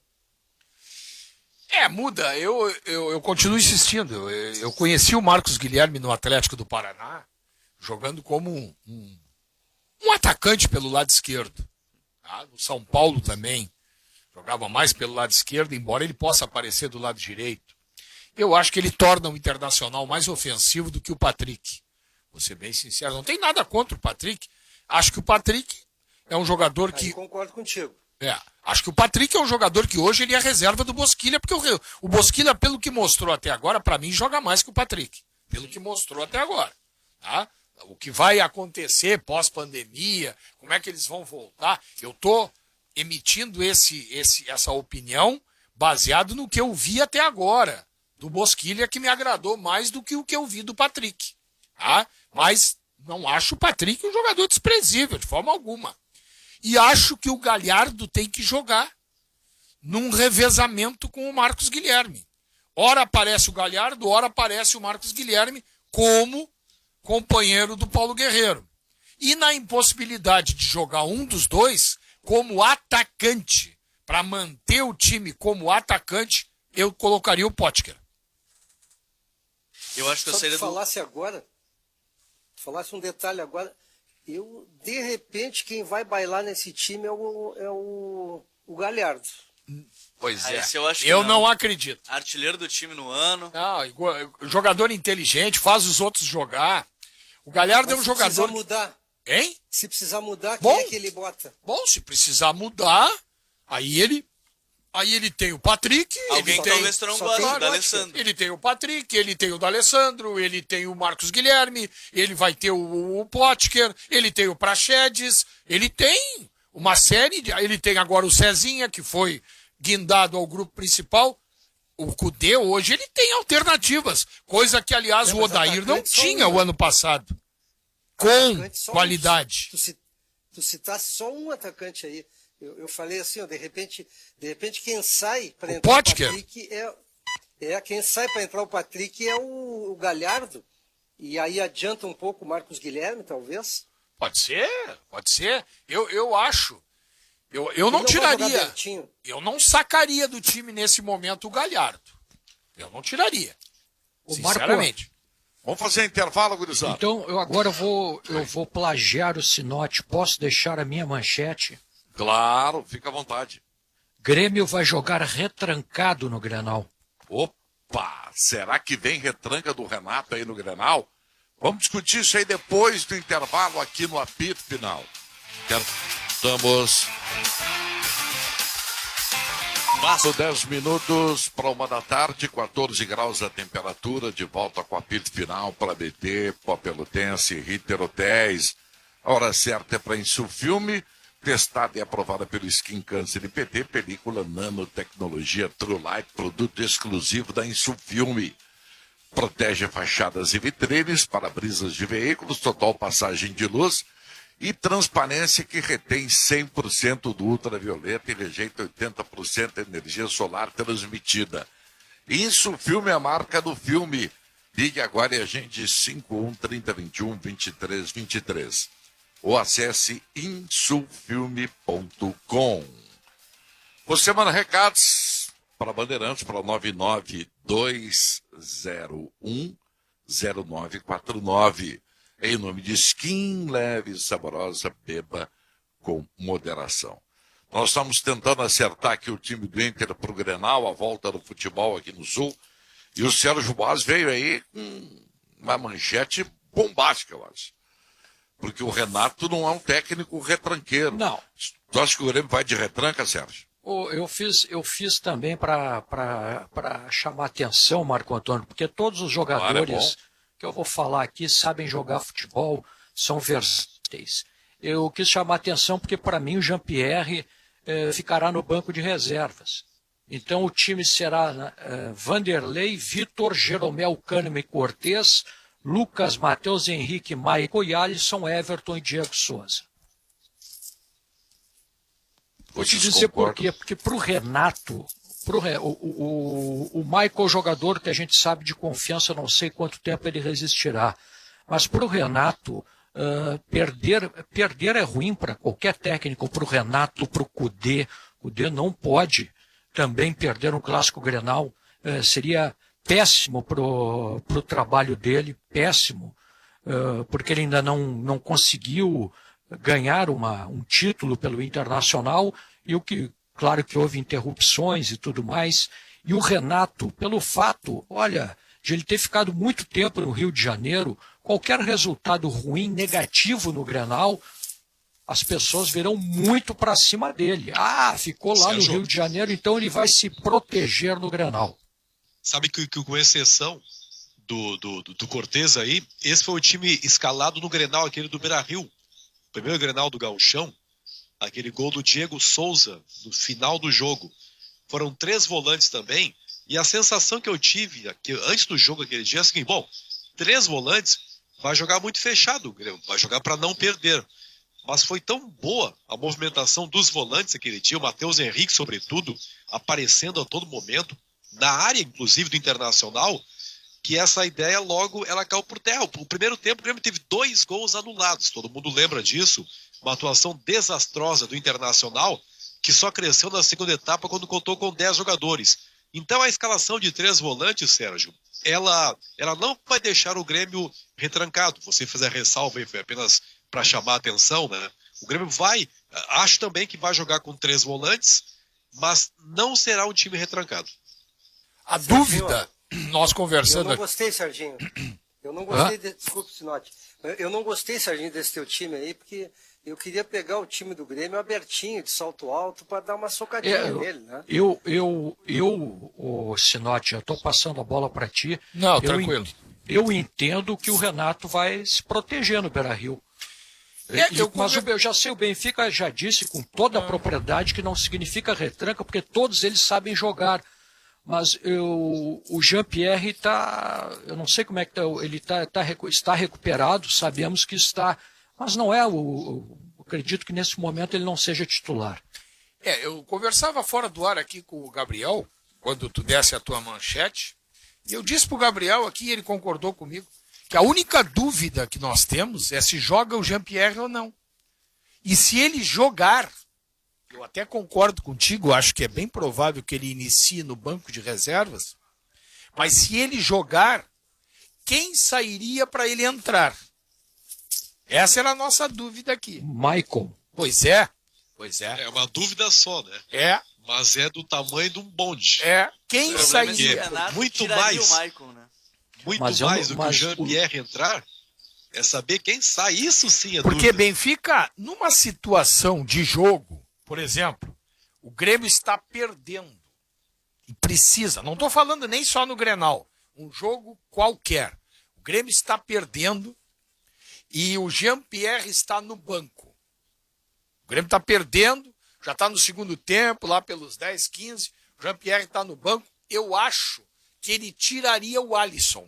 Muda. Eu continuo insistindo. Eu conheci o Marcos Guilherme no Atlético do Paraná, jogando como um atacante pelo lado esquerdo. Tá? No São Paulo também. Jogava mais pelo lado esquerdo, embora ele possa aparecer do lado direito. Eu acho que ele torna o Internacional mais ofensivo do que o Patrick. Vou ser bem sincero, não tem nada contra o Patrick. Acho que o Patrick é um jogador Aí que... concordo contigo. Acho que o Patrick é um jogador que hoje ele é reserva do Bosquilha, porque o Bosquilha, pelo que mostrou até agora, para mim, joga mais que o Patrick. Pelo que mostrou até agora. Tá? O que vai acontecer pós-pandemia, como é que eles vão voltar, eu estou emitindo essa opinião baseado no que eu vi até agora do Bosquilha, que me agradou mais do que o que eu vi do Patrick. Tá? Mas não acho o Patrick um jogador desprezível, de forma alguma. E acho que o Galhardo tem que jogar num revezamento com o Marcos Guilherme. Ora aparece o Galhardo, ora aparece o Marcos Guilherme como companheiro do Paulo Guerreiro. E na impossibilidade de jogar um dos dois como atacante, para manter o time como atacante, eu colocaria o Potker. Eu acho que eu Só seria que falasse um detalhe agora, de repente, quem vai bailar nesse time é o Galhardo. Pois esse eu acho que eu não. não acredito. artilheiro do time no ano. Não, jogador inteligente, faz os outros jogar. O Galhardo é um Se jogador... precisar mudar, Hein? se precisar mudar, Bom. quem é que ele bota? Bom, se precisar mudar, aí ele tem o Patrick, Alguém ele que tem... talvez tu não só goste, tem o o D'Alessandro. Ele tem o Patrick, ele tem o D'Alessandro, ele tem o Marcos Guilherme, ele vai ter o Potker, ele tem o Praxedes, ele tem uma série, ele tem agora o Cezinha, que foi guindado ao grupo principal. O Cudê hoje, ele tem alternativas, coisa que, aliás, o Mas Odair não atacante só tinha um, o ano passado, com Atacante só um. qualidade. Tu citasse só um atacante aí. Eu falei assim, ó, de repente quem sai para O entrar Potker? o Patrick quem sai para entrar o Patrick é o Galhardo. E aí adianta um pouco o Marcos Guilherme, talvez. Pode ser, pode ser. Eu acho. Eu não Ele vai jogar tiraria. abertinho. Eu não sacaria do time nesse momento o Galhardo. Eu não tiraria. O Marco, Sinceramente. Vamos fazer intervalo, gurizada. então eu agora vou plagiar o Sinote. Posso deixar a minha manchete? Claro, fica à vontade. Grêmio vai jogar retrancado no Grenal. Opa, será que vem retranca do Renato aí no Grenal? Vamos discutir isso aí depois do intervalo aqui no apito final. Estamos... Passo 10 minutos para 1 da tarde, 14 graus a temperatura, de volta com o apito final para BT, Pó Pelotense, Ritter Hotéis. A hora certa é para Insufilme, testada e aprovada pelo Skin Câncer e PT, película nanotecnologia True Light, produto exclusivo da Insufilme. Protege fachadas e vitrines, para-brisas de veículos, total passagem de luz e transparência que retém 100% do ultravioleta e rejeita 80% da energia solar transmitida. Insufilme é a marca do filme. Ligue agora e agende 51-3021-2323. Ou acesse insufilme.com. Você manda recados para Bandeirantes para 992010949. Em nome de Skin, leve e saborosa, beba com moderação. Nós estamos tentando acertar aqui o time do Inter para o Grenal, a volta do futebol aqui no Sul. E o Sérgio Boas veio aí com uma manchete bombástica, eu acho. Porque o Renato não é um técnico retranqueiro. Não. Tu acha que o Grêmio vai de retranca, Sérgio? Eu fiz também para chamar atenção, Marco Antônio, porque todos os jogadores que eu vou falar aqui sabem jogar futebol, são versáteis. Eu quis chamar atenção porque, para mim, o Jean-Pierre ficará no banco de reservas. Então, o time será Vanderlei, Vitor, Jeromel, Kahneman e Cortez, Lucas, Matheus Henrique, Maicon e Alisson, Everton e Diego Souza. Vou te dizer por quê. Porque para o Renato, o Michael é o jogador que a gente sabe de confiança, não sei quanto tempo ele resistirá. Mas para o Renato, perder é ruim para qualquer técnico. Para o Renato, para o Cudê. O Cudê não pode também perder um clássico Grenal. Seria péssimo para o trabalho dele, péssimo, porque ele ainda não conseguiu ganhar um título pelo Internacional, e claro que houve interrupções e tudo mais, e o Renato, pelo fato, olha, de ele ter ficado muito tempo no Rio de Janeiro, qualquer resultado ruim, negativo no Grenal, as pessoas virão muito para cima dele. Ficou lá no Rio de Janeiro, então ele vai se proteger no Grenal. Sabe que com exceção do Cortez aí, esse foi o time escalado no Grenal, aquele do Beira-Rio. Primeiro Grenal do Gauchão, aquele gol do Diego Souza no final do jogo. Foram 3 volantes também, e a sensação que eu tive antes do jogo aquele dia é a seguinte: 3 volantes, vai jogar muito fechado o Grêmio, vai jogar para não perder. Mas foi tão boa a movimentação dos volantes aquele dia, o Matheus Henrique, sobretudo, aparecendo a todo momento, na área, inclusive, do Internacional, que essa ideia logo ela caiu por terra. O primeiro tempo, o Grêmio teve 2 gols anulados, todo mundo lembra disso, uma atuação desastrosa do Internacional, que só cresceu na segunda etapa quando contou com 10 jogadores. Então a escalação de 3 volantes, Sérgio, ela não vai deixar o Grêmio retrancado. Você fez a ressalva aí, foi apenas para chamar a atenção, né? O Grêmio acho também que vai jogar com 3 volantes, mas não será um time retrancado. A dúvida, nós conversando... Eu não gostei, Serginho. Eu não gostei, desculpe, Sinote. Eu não gostei, Serginho, desse teu time aí, porque eu queria pegar o time do Grêmio abertinho, de salto alto, para dar uma socadinha nele, né? Sinote, eu estou passando a bola para ti. Não, tranquilo. Eu entendo que o Renato vai se proteger no Beira-Rio. Mas eu já sei, o Benfica já disse com toda a propriedade que não significa retranca, porque todos eles sabem jogar. Mas o Jean-Pierre eu não sei como é que ele está recuperado, sabemos que está, mas não é, acredito que nesse momento ele não seja titular. Eu conversava fora do ar aqui com o Gabriel, quando tu desse a tua manchete, e eu disse pro Gabriel aqui, e ele concordou comigo, que a única dúvida que nós temos é se joga o Jean-Pierre ou não. E se ele jogar, eu até concordo contigo, acho que é bem provável que ele inicie no banco de reservas, mas se ele jogar, quem sairia para ele entrar? Essa era a nossa dúvida aqui. Michael. Pois é. É uma dúvida só, né? É. Mas é do tamanho de um bonde. Quem O problema é que o sairia? Renato muito tiraria mais. o Michael, né? Muito Mas mais do que o mas Jean-Pierre entrar, é saber quem sai. Isso sim é Porque dúvida. Benfica, numa situação de jogo, por exemplo, o Grêmio está perdendo. E precisa, não estou falando nem só no Grenal, um jogo qualquer. O Grêmio está perdendo e o Jean-Pierre está no banco. O Grêmio está perdendo, já está no segundo tempo, lá pelos 10, 15. O Jean-Pierre está no banco. Eu acho que ele tiraria o Alisson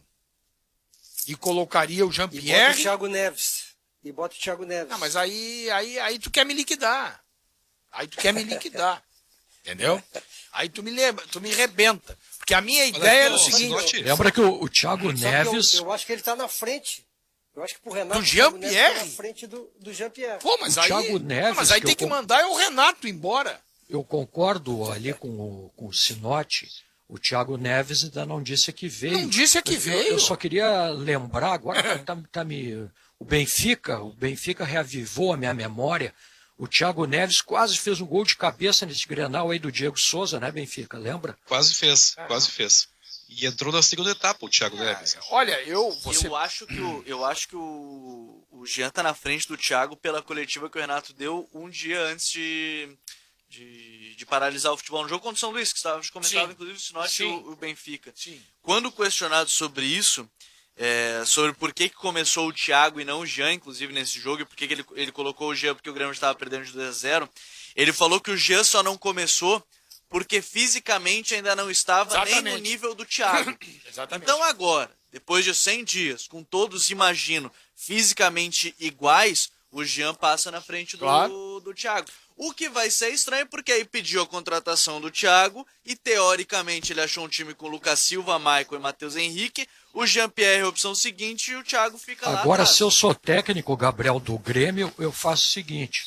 e colocaria o E bota o Jean-Pierre. Thiago Neves. Não, mas aí tu quer me liquidar. Aí tu quer me liquidar. Entendeu? Aí tu me rebenta. Porque a minha ideia era o aqui, ó, seguinte. Sinote, Lembra que o Thiago Só que Neves. eu acho que ele está na frente. Eu acho que pro Renato Do o Thiago Neves Jean-Pierre? tá na frente do Jean-Pierre. Pô, mas O aí, Thiago Neves, mas aí que tem eu que con- mandar o Renato embora. Eu concordo ali com o Sinote. O Thiago Neves ainda não disse que veio. Não disse que veio. Eu só queria lembrar agora, o Benfica reavivou a minha memória. O Thiago Neves quase fez um gol de cabeça nesse Grenal aí do Diego Souza, né, Benfica? Lembra? Quase fez. E entrou na segunda etapa o Thiago Neves. Olha, Eu acho que o Jean tá na frente do Thiago pela coletiva que o Renato deu um dia antes de paralisar o futebol no jogo contra o São Luís, que estava comentado, Sim. inclusive, o Sinote e Sim. o Benfica. Sim. Quando questionado sobre isso, sobre por que começou o Thiago e não o Jean, inclusive, nesse jogo, e por que ele colocou o Jean porque o Grêmio estava perdendo de 2-0, ele falou que o Jean só não começou porque fisicamente ainda não estava nem no Exatamente. nível do Thiago. Exatamente. Então agora, depois de 100 dias, com todos, imagino, fisicamente iguais, o Jean passa na frente do Thiago. O que vai ser estranho, porque aí pediu a contratação do Thiago e, teoricamente, ele achou um time com Lucas Silva, Michael e Matheus Henrique. O Jean-Pierre é a opção seguinte e o Thiago fica lá Agora, atrás. se eu sou técnico, Gabriel, do Grêmio, eu faço o seguinte: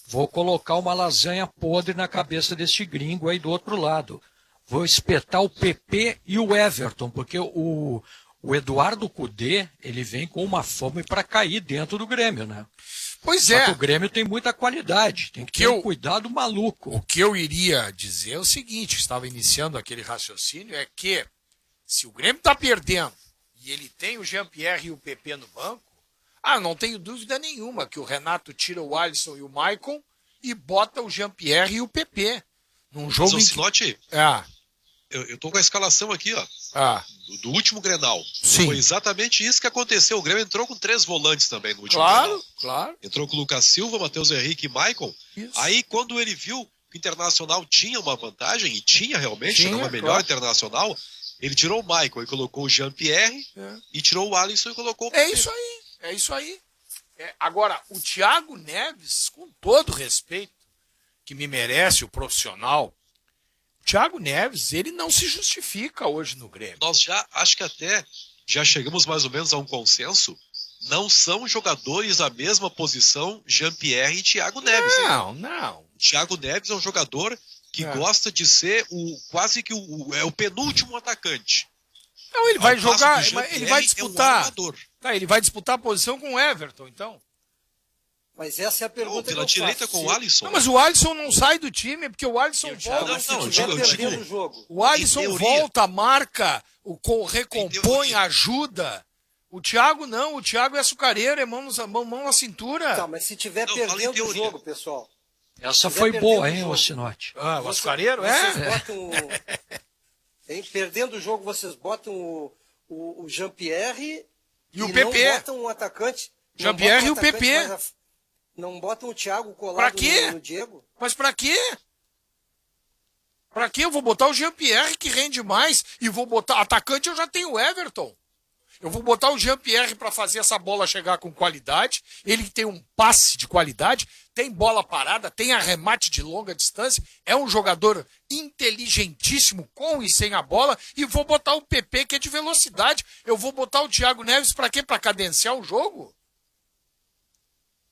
vou colocar uma lasanha podre na cabeça desse gringo aí do outro lado. Vou espetar o PP e o Everton, porque o Eduardo Cudê, ele vem com uma fome para cair dentro do Grêmio, né? Pois Só é. que o Grêmio tem muita qualidade, tem que ter um cuidado maluco. O que eu iria dizer é o seguinte, estava iniciando aquele raciocínio, é que se o Grêmio está perdendo e ele tem o Jean-Pierre e o PP no banco, não tenho dúvida nenhuma que o Renato tira o Alisson e o Maicon e bota o Jean-Pierre e o PP. Num jogo Mas, em que... Sinote, Ah, eu tô com a escalação aqui, ó. ah, Do último Grenal. Sim. Foi exatamente isso que aconteceu. O Grêmio entrou com 3 volantes também no último claro, Grenal. claro. Entrou com o Lucas Silva, Matheus Henrique e Maicon. Isso. Aí, quando ele viu que o Internacional tinha uma vantagem, e tinha realmente, Tinha, era uma melhor claro. Internacional, ele tirou o Maicon e colocou o Jean-Pierre, e tirou o Alisson e colocou o É PP. isso aí, é isso aí. Agora, o Thiago Neves, com todo respeito que me merece o profissional, o Thiago Neves, ele não se justifica hoje no Grêmio. Nós acho que até já chegamos mais ou menos a um consenso, não são jogadores da mesma posição Jean-Pierre e Thiago Neves. hein? Não. Thiago Neves é um jogador que gosta de ser quase que o penúltimo atacante. Não, ele vai Ao passo jogar, que o ele vai Jean-Pierre disputar. É um armador. Ele vai disputar a posição com o Everton, então. Mas essa é a pergunta Não, que pela eu direita faço. com o Alisson. Não, mas o Alisson não sai do time, porque o Alisson Thiago? volta. Mas se Não, tiver eu perdendo digo- o jogo. O Alisson Em teoria. volta, marca, recompõe, teoria. ajuda. O Thiago não, o Thiago é açucareiro, é mão na cintura. Tá, mas se tiver Não, fala em perdendo o teoria. jogo, pessoal. Essa Se foi tiver boa, perdendo hein, o jogo. ô Sinote? O açucareiro, Vocês botam perdendo o jogo, vocês botam o Jean-Pierre E o não PP. botam um atacante. não Jean-Pierre botam um e o atacante PP. mais não botam o Thiago colado Pra quê? no Diego? Mas pra quê? Pra quê? Eu vou botar o Jean-Pierre, que rende mais, e vou botar... Atacante eu já tenho o Everton. Eu vou botar o Jean-Pierre pra fazer essa bola chegar com qualidade. Ele tem um passe de qualidade. tem bola parada, tem arremate de longa distância, é um jogador inteligentíssimo com e sem a bola, e vou botar o PP, que é de velocidade. Eu vou botar o Thiago Neves para quê? Para cadenciar o jogo?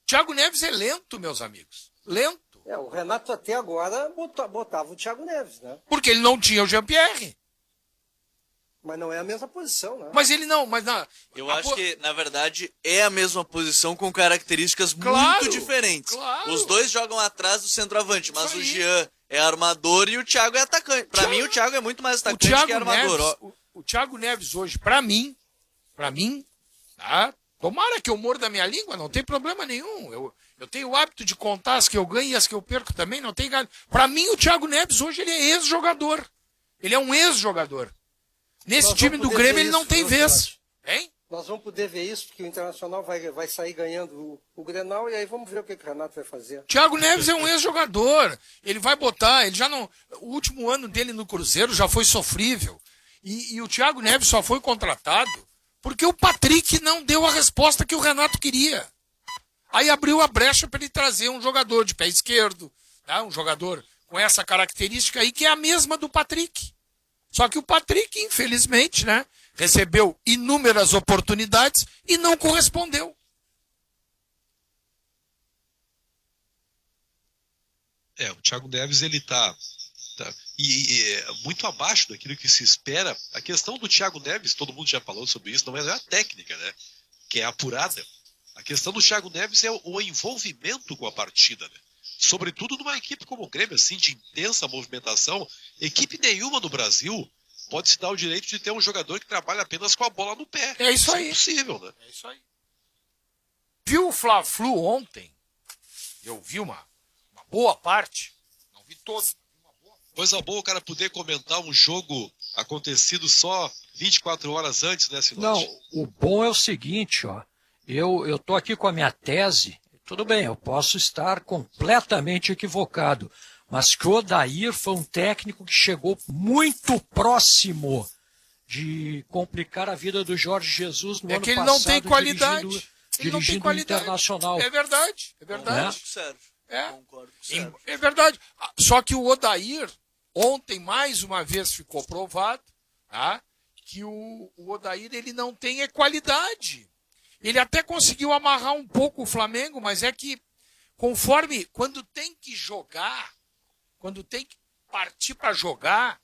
Thiago Neves é lento, meus amigos. Lento. O Renato até agora botava o Thiago Neves, né? Porque ele não tinha o Jean-Pierre. Mas não é a mesma posição, né? Mas ele não, Eu acho que, na verdade, é a mesma posição com características Claro, muito diferentes. claro. Os dois jogam atrás do centroavante, mas Isso o aí. Jean é armador e o Thiago é atacante. Pra mim, o Thiago é muito mais atacante que armador. Neves, o Thiago Neves hoje, pra mim, tá? Tomara que eu morda a minha língua, não tem problema nenhum. Eu tenho o hábito de contar as que eu ganho e as que eu perco também, não tem galho. Pra mim, o Thiago Neves hoje, ele é ex-jogador. Ele é um ex-jogador. Nesse Nós time vamos do poder Grêmio, ver ele não isso, tem viu, vez. Hein? Nós vamos poder ver isso, porque o Internacional vai sair ganhando o Grenal, e aí vamos ver o que o Renato vai fazer. Thiago Neves é um ex-jogador. Ele vai botar, ele já não. O último ano dele no Cruzeiro já foi sofrível. E o Thiago Neves só foi contratado porque o Patrick não deu a resposta que o Renato queria. Aí abriu a brecha para ele trazer um jogador de pé esquerdo, tá? Um jogador com essa característica aí, que é a mesma do Patrick. Só que o Patrick, infelizmente, né, recebeu inúmeras oportunidades e não correspondeu. O Thiago Neves, ele tá muito abaixo daquilo que se espera. A questão do Thiago Neves, todo mundo já falou sobre isso, não é a técnica, né, que é apurada. A questão do Thiago Neves é o envolvimento com a partida, né? Sobretudo numa equipe como o Grêmio, assim, de intensa movimentação. Equipe nenhuma no Brasil pode se dar o direito de ter um jogador que trabalha apenas com a bola no pé. É isso aí. É impossível, né? É isso aí. Viu o Fla-Flu ontem? Eu vi uma boa parte. Não vi todo. Coisa boa o cara poder comentar um jogo acontecido só 24 horas antes, né, Sinote? Não, o bom é o seguinte, ó. Eu tô aqui com a minha tese. Tudo bem, eu posso estar completamente equivocado, mas que o Odair foi um técnico que chegou muito próximo de complicar a vida do Jorge Jesus no ano passado. É que ele não tem qualidade. Ele não tem dirigindo o qualidade. Internacional. É verdade, é verdade. Sérgio. É. Concordo com o Sérgio. É verdade. Só que o Odair, ontem, mais uma vez, ficou provado, tá, que o Odair, ele não tem qualidade. Ele até conseguiu amarrar um pouco o Flamengo, mas é que, conforme, quando tem que jogar, quando tem que partir para jogar,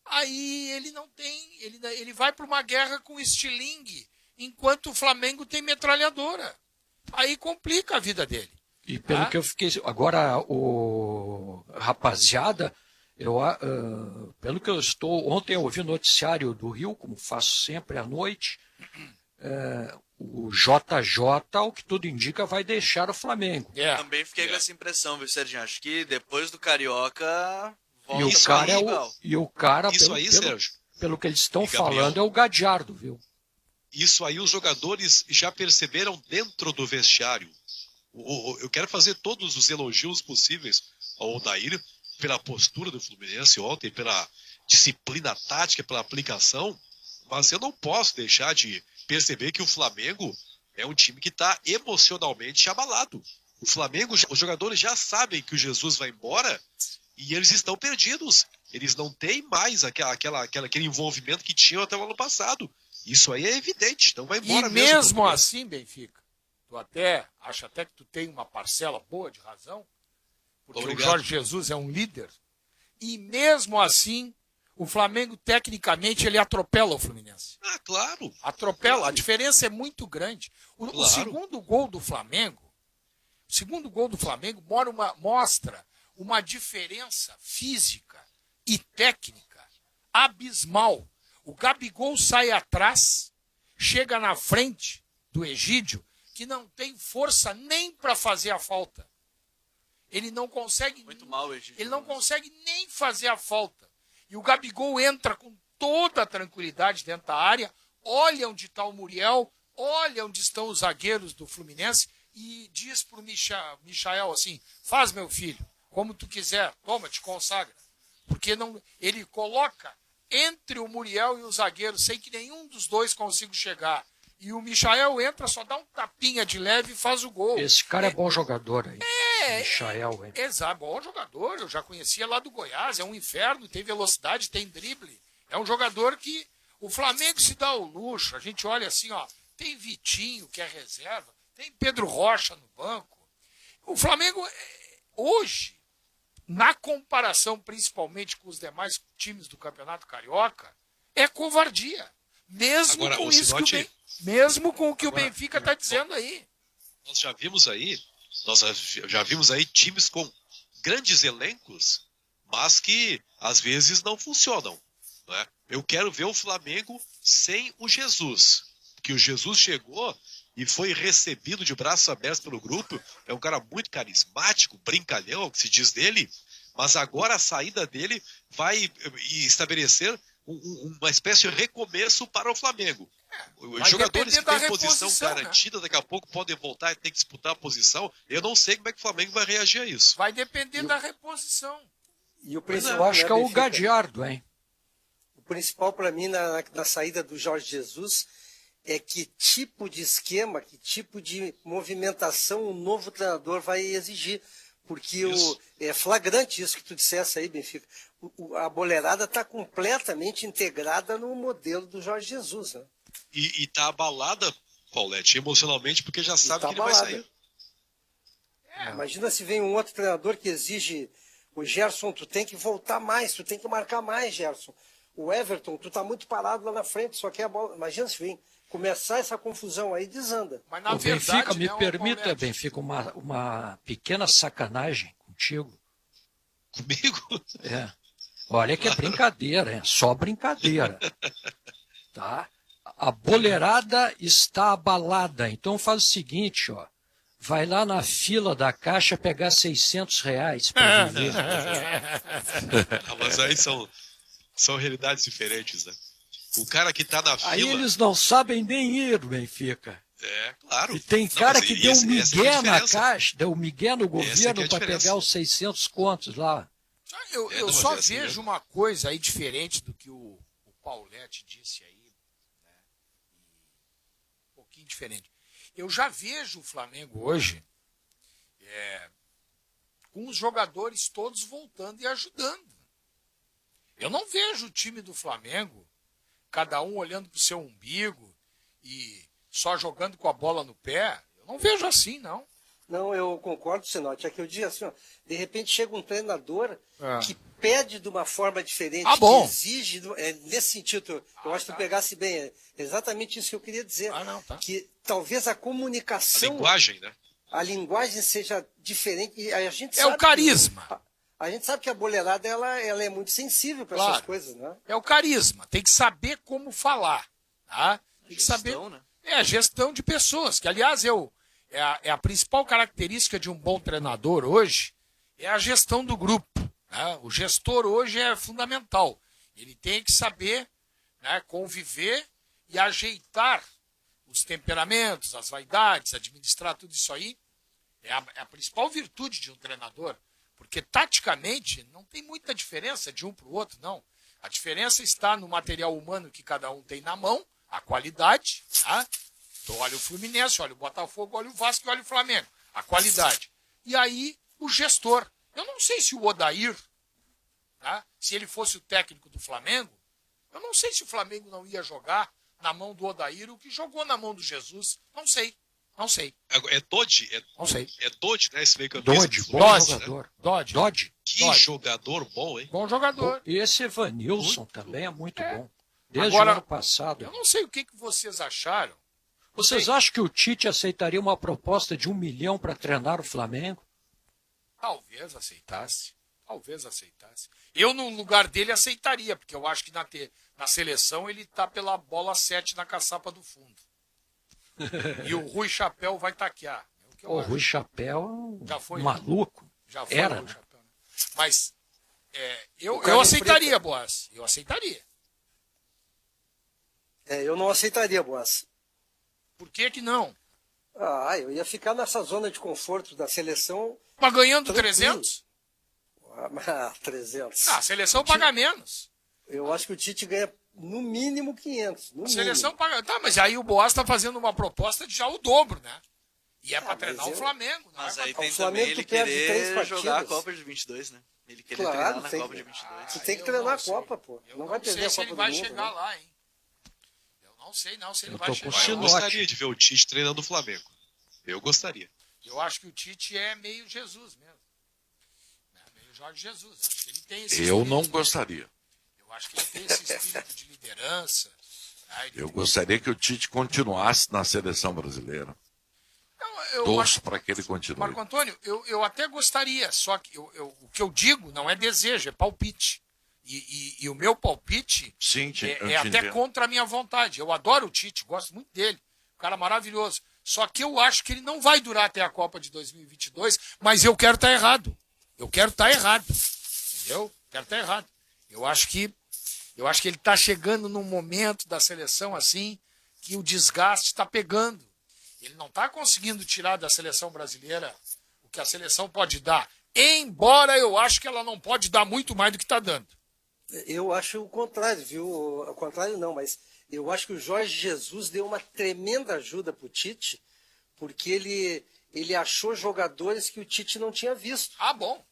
aí ele não tem, ele vai para uma guerra com estilingue, enquanto o Flamengo tem metralhadora. Aí complica a vida dele. E pelo que eu fiquei. Agora, rapaziada, pelo que eu estou. Ontem eu ouvi o noticiário do Rio, como faço sempre à noite. O JJ, o que tudo indica, vai deixar o Flamengo. Também fiquei com essa impressão, viu, Serginho? Acho que depois do Carioca. E o cara, Isso aí, Sérgio, pelo que eles estão Gabriel, falando, é o Gadiardo, viu? Isso aí os jogadores já perceberam dentro do vestiário. Eu quero fazer todos os elogios possíveis ao Odair pela postura do Fluminense ontem, pela disciplina tática, pela aplicação, mas eu não posso deixar de perceber que o Flamengo é um time que está emocionalmente abalado. O Flamengo, os jogadores já sabem que o Jesus vai embora e eles estão perdidos. Eles não têm mais aquele envolvimento que tinham até o ano passado. Isso aí é evidente, então vai embora E mesmo. mesmo assim, Benfica, acho até que tu tem uma parcela boa de razão, porque Obrigado. o Jorge Jesus é um líder, e mesmo assim, o Flamengo, tecnicamente, ele atropela o Fluminense. Claro. Atropela, Claro. a diferença é muito grande. O Claro. segundo gol do Flamengo mostra uma diferença física e técnica abismal. O Gabigol sai atrás, chega na frente do Egídio, que não tem força nem para fazer a falta. Ele não consegue. Muito mal, Egídio. Ele não consegue nem fazer a falta. E o Gabigol entra com toda a tranquilidade dentro da área, olha onde está o Muriel, olha onde estão os zagueiros do Fluminense e diz para o Michael assim: faz, meu filho, como tu quiser, toma, te consagra. Porque não, ele coloca entre o Muriel e o zagueiro sem que nenhum dos dois consiga chegar. E o Michael entra, só dá um tapinha de leve e faz o gol. Esse cara é bom jogador aí. Michael, hein? Exato, bom jogador, eu já conhecia lá do Goiás, é um inferno, tem velocidade, tem drible. É um jogador que o Flamengo se dá o luxo. A gente olha assim, ó, tem Vitinho, que é reserva, tem Pedro Rocha no banco. O Flamengo, hoje, na comparação principalmente com os demais times do Campeonato Carioca, é covardia. Mesmo Agora, com o isso Sinote- mesmo com o que Agora, o Benfica está dizendo aí. Nós já vimos aí times com grandes elencos, mas que às vezes não funcionam. Né? Eu quero ver o Flamengo sem o Jesus. Que o Jesus chegou e foi recebido de braços abertos pelo grupo. É um cara muito carismático, brincalhão, é o que se diz dele. Mas agora a saída dele vai estabelecer uma espécie de recomeço para o Flamengo. Os vai jogadores que depender têm da posição reposição, né? garantida, daqui a pouco podem voltar e ter que disputar a posição. Eu não sei como é que o Flamengo vai reagir a isso. Vai depender da reposição. E o Eu principal, acho né, que é o Benfica? Gadiardo, hein? O principal para mim na saída do Jorge Jesus é que tipo de esquema, que tipo de movimentação o novo treinador vai exigir. Porque é flagrante isso que tu dissesse aí, Benfica. A boleirada está completamente integrada no modelo do Jorge Jesus. Né? E tá abalada, Paulette, emocionalmente, porque já sabe tá que ele vai abalada. sair. Imagina se vem um outro treinador que exige, o Gerson, tu tem que voltar mais, tu tem que marcar mais, Gerson. O Everton, tu tá muito parado lá na frente, só quer a bola. Imagina se vem começar essa confusão aí, desanda. Mas na O Benfica, verdade, me né, permita, Paulete, Benfica, uma pequena sacanagem contigo. Comigo? É. Olha que é brincadeira, é só brincadeira. Tá? A boleirada está abalada. Então faz o seguinte, ó. Vai lá na fila da Caixa pegar R$600 para viver. Ah, mas aí são realidades diferentes, né? O cara que tá na Aí fila... eles não sabem nem ir, Benfica. É, claro. E tem Não, cara mas que deu essa é a migué na diferença. Caixa, deu migué no Essa é que é governo a para diferença. pegar os 600 contos lá. Eu não, mas só é assim vejo mesmo. uma coisa aí diferente do que o Paulette disse aí, né? Um pouquinho diferente. Eu já vejo o Flamengo hoje com os jogadores todos voltando e ajudando. Eu não vejo o time do Flamengo, cada um olhando para o seu umbigo e só jogando com a bola no pé. Eu não vejo assim, não. Não, eu concordo, Sinote. É que eu digo assim, ó, de repente chega um treinador É. que pede de uma forma diferente, Ah, bom. que exige, nesse sentido, eu acho que tu pegasse bem, é exatamente isso que eu queria dizer. Ah, não, tá. Que talvez a A comunicação, linguagem, né? a linguagem seja diferente. E a gente É sabe o carisma. A gente sabe que a boleirada ela é muito sensível para Claro. essas coisas, né? É o carisma. Tem que saber como falar. Tá? Tem que saber. Gestão, né? É a gestão de pessoas. Que, aliás, é a principal característica de um bom treinador hoje é a gestão do grupo. Né? O gestor hoje é fundamental. Ele tem que saber, né, conviver e ajeitar os temperamentos, as vaidades, administrar tudo isso aí. É a principal virtude de um treinador. Porque, taticamente, não tem muita diferença de um para o outro, não. A diferença está no material humano que cada um tem na mão, a qualidade. Tá? Então, olha o Fluminense, olha o Botafogo, olha o Vasco e olha o Flamengo. A qualidade. E aí, o gestor. Eu não sei se o Odair, tá? Se ele fosse o técnico do Flamengo, eu não sei se o Flamengo não ia jogar na mão do Odair o que jogou na mão do Jesus. Não sei. Não sei. É Dodge, Não sei. é Dodge, né? Esse meio campista. Dodge, do bom Fluminense, né? jogador. Dodge. Dodge. Que Dodge. jogador bom, hein? Bom jogador. E esse Evanilson também é muito bom. Desde Agora, o ano passado. Eu não sei o que vocês acharam. Vocês acham que o Tite aceitaria uma proposta de 1 milhão para treinar o Flamengo? Talvez aceitasse. Talvez aceitasse. Eu, no lugar dele, aceitaria, porque eu acho que na seleção ele tá pela bola 7 na caçapa do fundo. E o Rui Chapéu vai taquear. É o que eu O acho. Rui Chapéu é Já foi, um né? maluco. Já foi Era, o Rui né? Chapéu. Né? Mas eu cara aceitaria, frita. Boas. Eu aceitaria. Eu não aceitaria, Boas. Por que que não? Eu ia ficar nessa zona de conforto da seleção. Mas ganhando Tranquilo. 300? 300. Ah, a seleção paga menos. Eu acho que o Tite ganha no mínimo 500. No A seleção mínimo. paga. Tá, mas aí o Boas está fazendo uma proposta de já o dobro, né? E é pra treinar o Flamengo. Não Mas é aí pra... tem O também Flamengo ele tu perde querer 3 partidas. jogar a Copa de 22, né? Ele querer Claro, treinar na tem Copa que- de 22. Tu tem que Eu treinar não a sei. Copa, pô. Eu Não vai sei perder a se Copa ele do vai Mundo, chegar né? lá, hein? Eu não sei não se ele Eu vai tô chegar com lá. Eu Sinote. gostaria de ver o Tite treinando o Flamengo. Eu gostaria. Eu acho que o Tite é meio Jesus mesmo. Meio Jorge Jesus. Acho que ele tem esse Eu espírito. não gostaria. Eu acho que ele tem esse espírito de liderança. Tá? Eu gostaria que o Tite continuasse na seleção brasileira. Não, eu Torço para que ele continue. Marco Antônio, eu até gostaria, só que o que eu digo não é desejo, é palpite. E o meu palpite Sim, eu é te até entendo. contra a minha vontade. Eu adoro o Tite, gosto muito dele. Um cara maravilhoso. Só que eu acho que ele não vai durar até a Copa de 2022, mas eu quero estar errado. Eu quero estar errado. Entendeu? Quero estar errado. Eu acho que ele está chegando num momento da seleção assim que o desgaste está pegando. Ele não está conseguindo tirar da seleção brasileira o que a seleção pode dar. Embora eu acho que ela não pode dar muito mais do que está dando. Eu acho o contrário, viu? O contrário não, mas eu acho que o Jorge Jesus deu uma tremenda ajuda pro Tite, porque ele achou jogadores que o Tite não tinha visto. Ah, bom.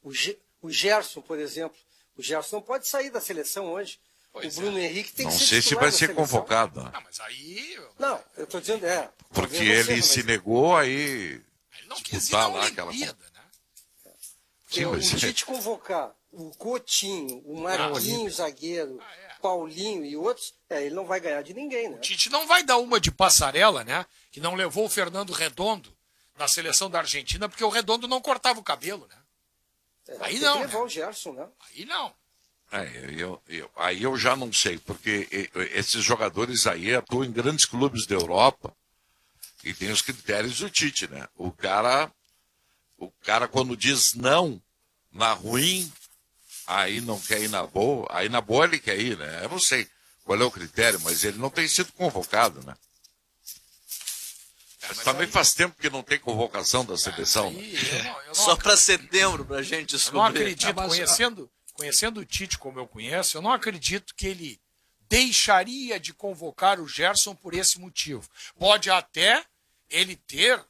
O Gerson, por exemplo. O Gerson não pode sair da seleção hoje. Pois o Bruno Henrique tem Não que ser sei se titular vai da ser seleção. convocado, né? Ah, mas aí... Não, eu estou dizendo, Porque talvez não ele seja, se mas negou aí. Ele não quis ir disputar na lá aquela Olimpíada, né? Sim, o mas Tite convocar o Coutinho, o Marquinhos, zagueiro, Paulinho e outros, ele não vai ganhar de ninguém, né? O Tite não vai dar uma de passarela, né? Que não levou o Fernando Redondo na seleção da Argentina, porque o Redondo não cortava o cabelo, né? Aí Tem não, que levar né? o Gerson, né? Aí não. Aí eu já não sei, porque esses jogadores aí atuam em grandes clubes da Europa e tem os critérios do Tite, né? O cara quando diz não na ruim, aí não quer ir na boa, aí na boa ele quer ir, né? Eu não sei qual é o critério, mas ele não tem sido convocado, né? Mas também faz tempo que não tem convocação da seleção, né? Aí eu não Só pra setembro, pra gente Eu descobrir. não acredito, mas- conhecendo o Tite como eu conheço, eu não acredito que ele deixaria de convocar o Gerson por esse motivo. Pode até ele ter,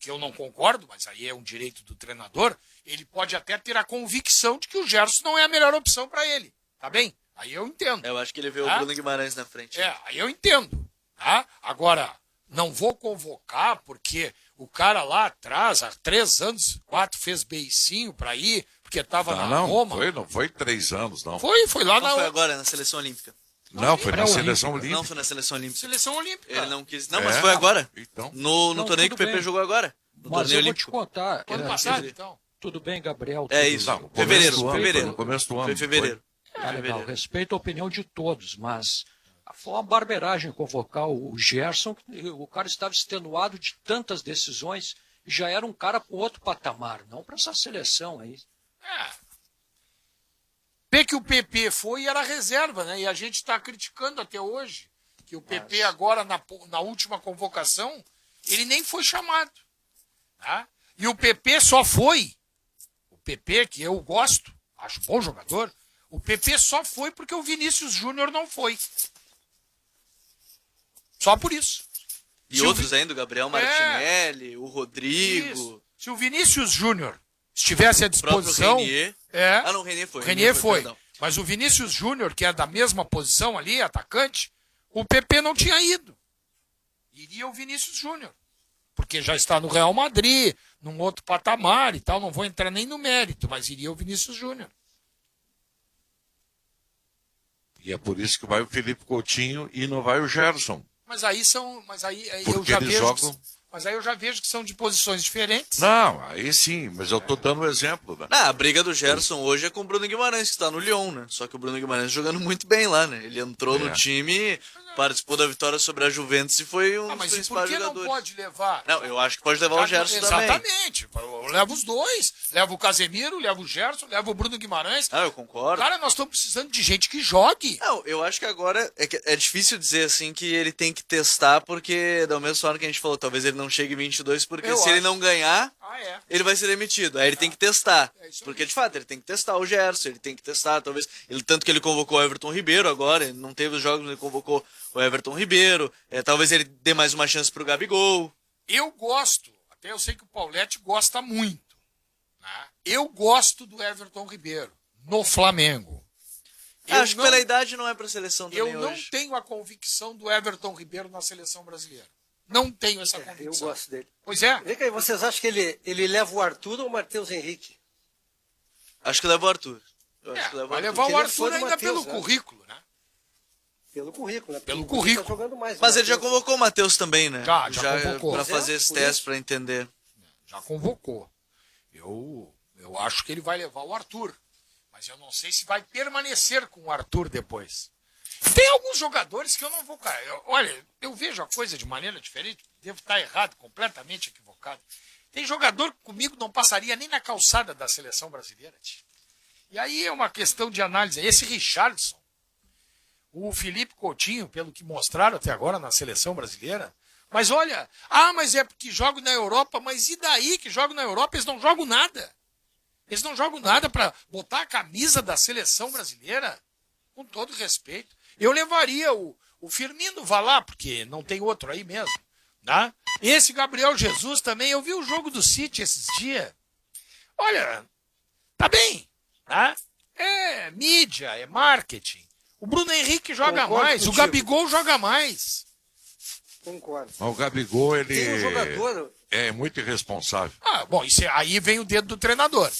que eu não concordo, mas aí é um direito do treinador, ele pode até ter a convicção de que o Gerson não é a melhor opção para ele. Tá bem? Aí eu entendo. Eu acho que ele vê o Ah? Bruno Guimarães na frente. Aí eu entendo. Tá? Agora, não vou convocar porque o cara lá atrás, há 3 anos, 4, fez beicinho para ir, porque estava na Roma. Não foi 3 anos, não. Foi lá Não na foi agora, na seleção olímpica. Não, foi na Pré-olímpica. seleção olímpica. Não foi na seleção olímpica. seleção olímpica. Ele não quis. Não, É? mas foi agora. Então, No Não, torneio que o tudo PP bem. jogou agora. No Mas torneio eu vou te olímpico. contar. Ano passado, então. Tudo bem, Gabriel? É tudo- isso. não, começo Fevereiro, do ano, fevereiro. foi no começo do ano. Foi em fevereiro. Ah, legal. Fevereiro. Respeito a opinião de todos, mas foi uma barbeiragem convocar o Gerson. O cara estava extenuado de tantas decisões e já era um cara para outro patamar, não para essa seleção aí. Que o PP foi e era reserva, né? E a gente está criticando até hoje que o PP agora, na última convocação, ele nem foi chamado. Tá? E o PP só foi. O PP, que eu gosto, acho bom jogador, o PP só foi porque o Vinícius Júnior não foi. Só por isso. E Se o outros ainda, o Gabriel Martinelli, o Rodrigo, Isso. Se o Vinícius Júnior estivesse à o próprio disposição... Renier. É. Ah, não, o Renier foi. O Renier foi. perdão. Mas o Vinícius Júnior, que é da mesma posição ali, atacante, o PP não tinha ido. Iria o Vinícius Júnior. Porque já está no Real Madrid, num outro patamar e tal. Não vou entrar nem no mérito, mas iria o Vinícius Júnior. E é por isso que vai o Felipe Coutinho e não vai o Gerson. Mas aí são. Mas aí eu Porque já eles vejo. jogam- Mas aí eu já vejo que são de posições diferentes. Não, aí sim, mas eu tô dando um exemplo, né? Ah, a briga do Gerson hoje é com o Bruno Guimarães, que está no Lyon, né? Só que o Bruno Guimarães jogando muito bem lá, né? Ele entrou no time, participou da vitória sobre a Juventus e foi um dos Mas e por principais que não jogadores. pode levar? Não, eu acho que pode levar o Gerson também. Exatamente. Leva os dois. Leva o Casemiro, leva o Gerson, leva o Bruno Guimarães. Ah, eu concordo. Cara, nós estamos precisando de gente que jogue. Não, eu acho que agora é difícil dizer assim que ele tem que testar, porque da mesma forma que a gente falou, talvez ele não chegue em 22, porque Eu se ele acho. não ganhar, É. ele vai ser demitido. Aí ele tem que testar. É isso aí. Porque, de fato, ele tem que testar o Gerson, ele tem que testar, talvez. Tanto que ele convocou o Everton Ribeiro agora, ele não teve os jogos, mas ele convocou o Everton Ribeiro. Talvez ele dê mais uma chance pro Gabigol. Eu gosto, Até eu sei que o Paulette gosta muito. Né? Eu gosto do Everton Ribeiro no Flamengo. Acho que pela idade não é pra seleção também Eu não hoje. tenho a convicção do Everton Ribeiro na seleção brasileira. Não tenho essa Eu convicção. gosto dele. Pois é. Vem cá, vocês acham que ele leva o Arthur ou o Matheus Henrique? Acho que leva o Arthur. Eu acho que leva Vai o Arthur. levar o Porque ele é fã Arthur do ainda Matheus, pelo né? currículo, né? Pelo currículo, né? Pelo Porque o currículo. Tá jogando mais. Mas ele já Matheus. convocou o Matheus também, né? Já convocou. Pra Pois é, fazer esse por teste, isso. pra entender. Já convocou. Eu acho que ele vai levar o Arthur. Mas eu não sei se vai permanecer com o Arthur depois. Tem alguns jogadores que eu não vou... Olha, eu vejo a coisa de maneira diferente. Devo estar errado, completamente equivocado. Tem jogador que comigo não passaria nem na calçada da seleção brasileira. Tio. E aí é uma questão de análise. Esse Richarlison, o Felipe Coutinho, pelo que mostraram até agora na seleção brasileira. Mas olha, mas é porque jogam na Europa. Mas e daí que jogam na Europa? Eles não jogam nada. Eles não jogam nada para botar a camisa da seleção brasileira. Com todo respeito. Eu levaria o Firmino, vá lá, porque não tem outro aí mesmo. Né? Esse Gabriel Jesus também. Eu vi o jogo do City esses dias. Olha, tá bem. Tá? É mídia, é marketing. O Bruno Henrique joga Concordo mais, o contigo. Gabigol joga mais. Concordo. Mas o Gabigol, ele Tem um jogador... é muito irresponsável. Bom, aí vem o dedo do treinador.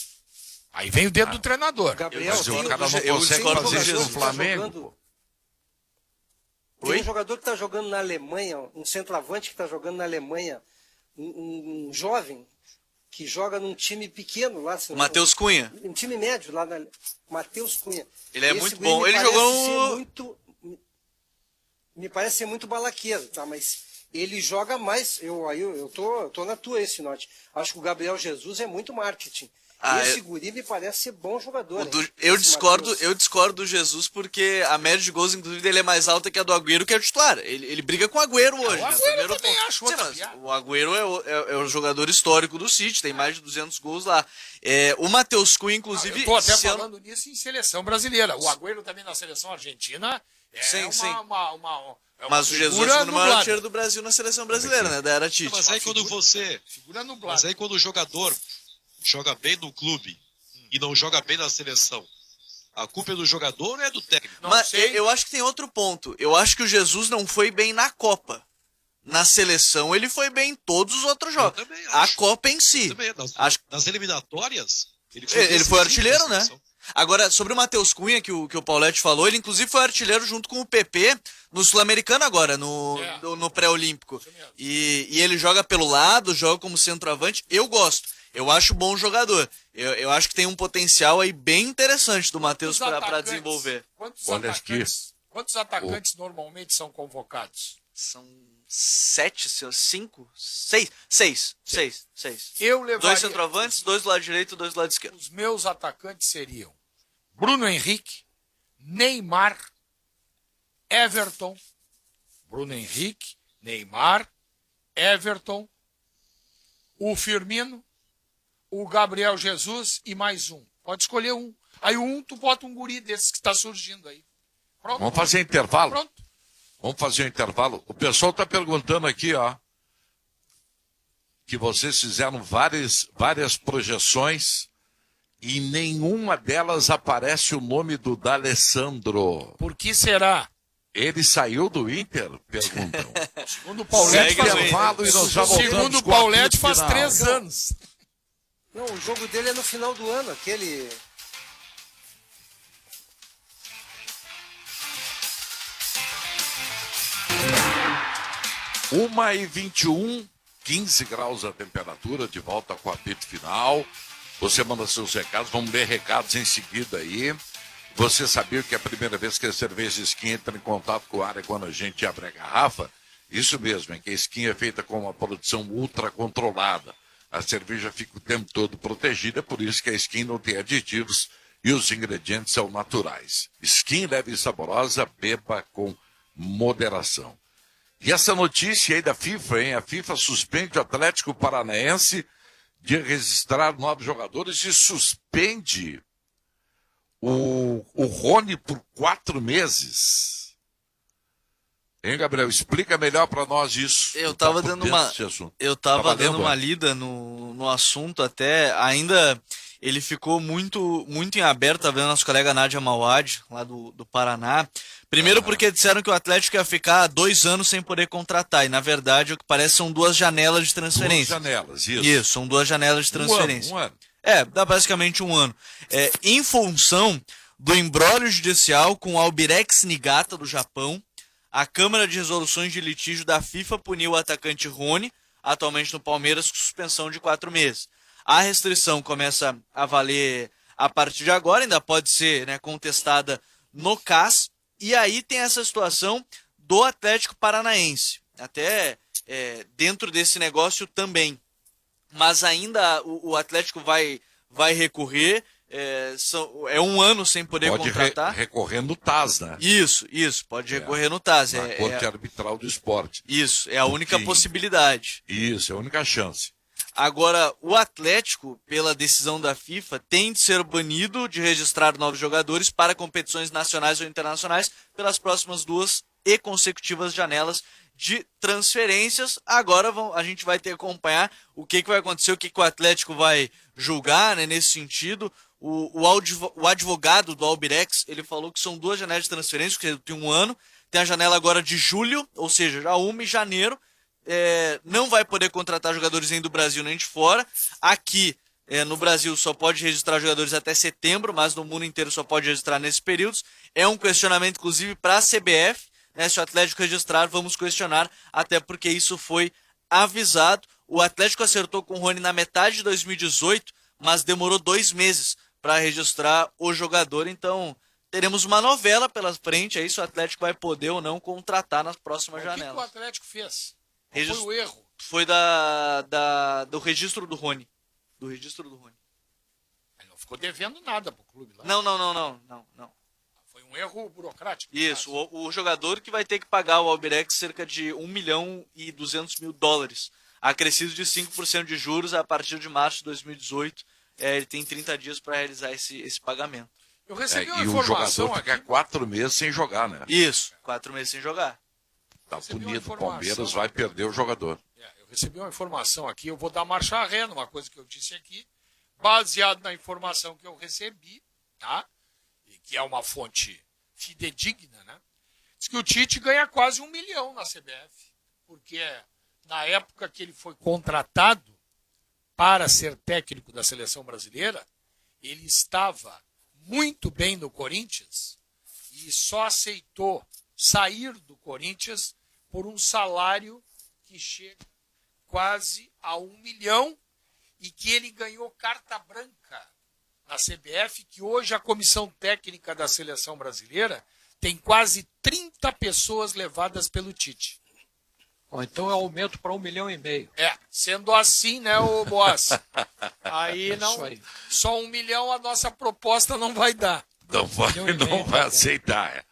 Aí vem o dedo do treinador. Gabriel, Mas tem o cara não eu consegue discordo fazer do isso no Jesus. Flamengo. Tem Oi? um jogador que está jogando na Alemanha, um centroavante que está jogando na Alemanha, um jovem que joga num time pequeno lá. O Matheus Cunha. Um time médio lá na Matheus Cunha. Ele é Esse muito guri bom. me Ele parece jogou ser muito- Me parece ser muito balaqueiro, tá? Mas ele joga mais. Eu tô na tua esse norte. Acho que o Gabriel Jesus é muito marketing. Esse guri me parece ser bom jogador. hein? Eu Esse discordo, Matheus. eu discordo do Jesus porque a média de gols, inclusive, dele é mais alta que a do Agüero, que é o titular. Ele briga com o Agüero hoje. o né? Agüero Primeiro eu também ponto. acho outra mas piada. o Agüero é o jogador histórico do City, tem mais de 200 gols lá. O Matheus Cunha, inclusive... Eu tô até esse ano- falando nisso em seleção brasileira. O Agüero também na seleção argentina é Sim, sim. é uma Mas o Jesus figura foi o maior nublada. artilheiro do Brasil na seleção brasileira, né? Da era Tite. Mas aí quando você. Figura nublada. Mas aí quando o jogador joga bem no clube e não joga bem na seleção, a culpa é do jogador ou é do técnico? Não Mas sei. eu acho que tem outro ponto. Eu acho que o Jesus não foi bem na Copa. Na seleção ele foi bem em todos os outros jogos. também A acho. Copa em si. Também, Acho nas eliminatórias, ele Ele decisivo foi na artilheiro, né? seleção. Agora, sobre o Matheus Cunha, que o Paulette falou, ele inclusive foi artilheiro junto com o PP no Sul-Americano agora, no pré-olímpico. E ele joga pelo lado, joga como centroavante. Eu gosto. Eu acho bom jogador. Eu acho que tem um potencial aí bem interessante do Matheus para desenvolver. Quantos atacantes normalmente são convocados? São 7, 5, 6. Eu levaria... 2 centroavantes, 2 do lado direito, 2 do lado esquerdo. Os meus atacantes seriam Bruno Henrique, Neymar, Everton. Bruno Henrique, Neymar, Everton, o Firmino, o Gabriel Jesus e mais um. Pode escolher um. Aí tu bota um guri desses que está surgindo aí. Pronto. Vamos fazer intervalo? Pronto. Vamos fazer um intervalo. O pessoal está perguntando aqui, ó, que vocês fizeram várias projeções e nenhuma delas aparece o nome do D'Alessandro. Por que será? Ele saiu do Inter? Perguntam. Segundo o Paulette, Segue, Intervalo e nós já voltamos segundo o com o Paulette apito faz final. 3 anos. Não, o jogo dele é no final do ano, aquele... Uma e 21, 15 graus a temperatura, de volta com o apito final. Você manda seus recados, vamos ler recados em seguida aí. Você sabia que é a primeira vez que a cerveja Skin entra em contato com a área quando a gente abre a garrafa? Isso mesmo, é que a Skin é feita com uma produção ultra controlada. A cerveja fica o tempo todo protegida, por isso que a Skin não tem aditivos e os ingredientes são naturais. Skin leve e saborosa, beba com moderação. E essa notícia aí da FIFA, hein? A FIFA suspende o Atlético Paranaense de registrar novos jogadores e suspende o Rony por 4 meses. Hein, Gabriel? Explica melhor para nós isso. Eu Tu tá tava por dando dentro uma, desse assunto. eu tava Tava dando lendo, uma é? lida no assunto até, ainda ele ficou muito em aberto, tá vendo nosso colega Nádia Mauad, lá do Paraná. Primeiro porque disseram que o Atlético ia ficar 2 anos sem poder contratar, e na verdade o que parece são 2 janelas de transferência. 2 janelas, isso. Isso, são 2 janelas de transferência. Um ano. Dá basicamente 1 ano. Em função do imbróglio judicial com o Albirex Niigata do Japão, a Câmara de Resoluções de Litígio da FIFA puniu o atacante Rony, atualmente no Palmeiras, com suspensão de 4 meses. A restrição começa a valer a partir de agora, ainda pode ser, né, contestada no CAS. E aí tem essa situação do Atlético Paranaense, até dentro desse negócio também. Mas ainda o Atlético vai recorrer. É 1 ano sem poder Pode contratar. recorrer no TAS, né? Isso, pode recorrer no TAS. Na Corte Arbitral do Esporte. Isso, é a única que- possibilidade. Isso, é a única chance. Agora, o Atlético, pela decisão da FIFA, tem de ser banido de registrar novos jogadores para competições nacionais ou internacionais pelas próximas 2 e consecutivas janelas de transferências. Agora a gente vai ter que acompanhar o que vai acontecer, o que o Atlético vai julgar, né, nesse sentido. O advogado do Albirex, ele falou que são 2 janelas de transferência, que tem 1 ano. Tem a janela agora de julho, ou seja, já 1 em janeiro. Não vai poder contratar jogadores nem do Brasil nem de fora. Aqui no Brasil só pode registrar jogadores até setembro, mas no mundo inteiro só pode registrar nesses períodos. É um questionamento, inclusive, para a CBF. Né, se o Atlético registrar, vamos questionar, até porque isso foi avisado. O Atlético acertou com o Rony na metade de 2018, mas demorou 2 meses para registrar o jogador. Então, teremos uma novela pela frente. Aí se o Atlético vai poder ou não contratar nas próximas O que o janelas. Atlético fez? Qual foi o erro? Foi do registro do Rony. Do registro do Rony. Ele não ficou devendo nada pro clube lá. Não. Foi um erro burocrático. Isso, o jogador que vai ter que pagar ao Albirex cerca de $1.200.000, acrescido de 5% de juros a partir de março de 2018. Ele tem 30 dias para realizar esse pagamento. Eu recebi uma E o informação jogador fica aqui. 4 meses sem jogar, né? Isso, 4 meses sem jogar. Tá Recebi uma punido. O informação. Palmeiras vai perder o jogador. Eu recebi uma informação aqui, eu vou dar marcha ré numa coisa que eu disse aqui, baseado na informação que eu recebi, tá? E que é uma fonte fidedigna, né? Diz que o Tite ganha quase 1 milhão na CBF, porque na época que ele foi contratado para ser técnico da seleção brasileira, ele estava muito bem no Corinthians e só aceitou sair do Corinthians por um salário que chega quase a 1 milhão e que ele ganhou carta branca na CBF, que hoje a comissão técnica da seleção brasileira tem quase 30 pessoas levadas pelo Tite. Bom, então eu aumento para 1,5 milhão. Sendo assim, né, ô Boas? Aí não, Isso aí. só 1 milhão a nossa proposta não vai dar. Não vai, milhão e não meio, vai tá bom. aceitar.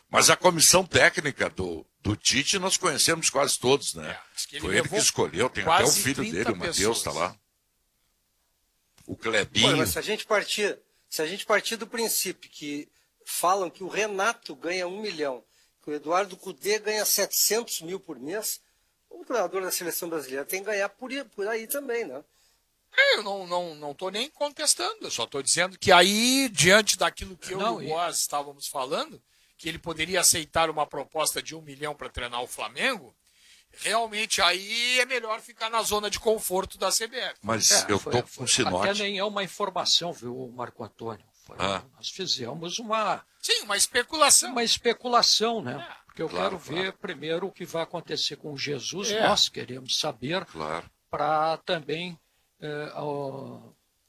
Mas a comissão técnica do Tite nós conhecemos quase todos, né? Diz que ele Foi ele que levou escolheu, tem até o quase filho 30 dele, o Matheus, tá pessoas. lá. O Olha, Clebinho. mas se a gente partir do princípio que falam que o Renato ganha 1 milhão, que o Eduardo Cudê ganha 700 mil por mês, o treinador da seleção brasileira tem que ganhar por aí também, né? Eu não estou nem contestando, eu só estou dizendo que aí, diante daquilo que eu Não, e o Boas estávamos falando, que ele poderia aceitar uma proposta de 1 milhão para treinar o Flamengo, realmente aí é melhor ficar na zona de conforto da CBF. Mas eu tô com Até sinote. nem é uma informação, viu, Marco Antônio? Nós fizemos Sim, uma especulação. uma especulação, né? Porque eu Claro, quero ver primeiro o que vai acontecer com o Jesus. É. Nós queremos saber Claro. para também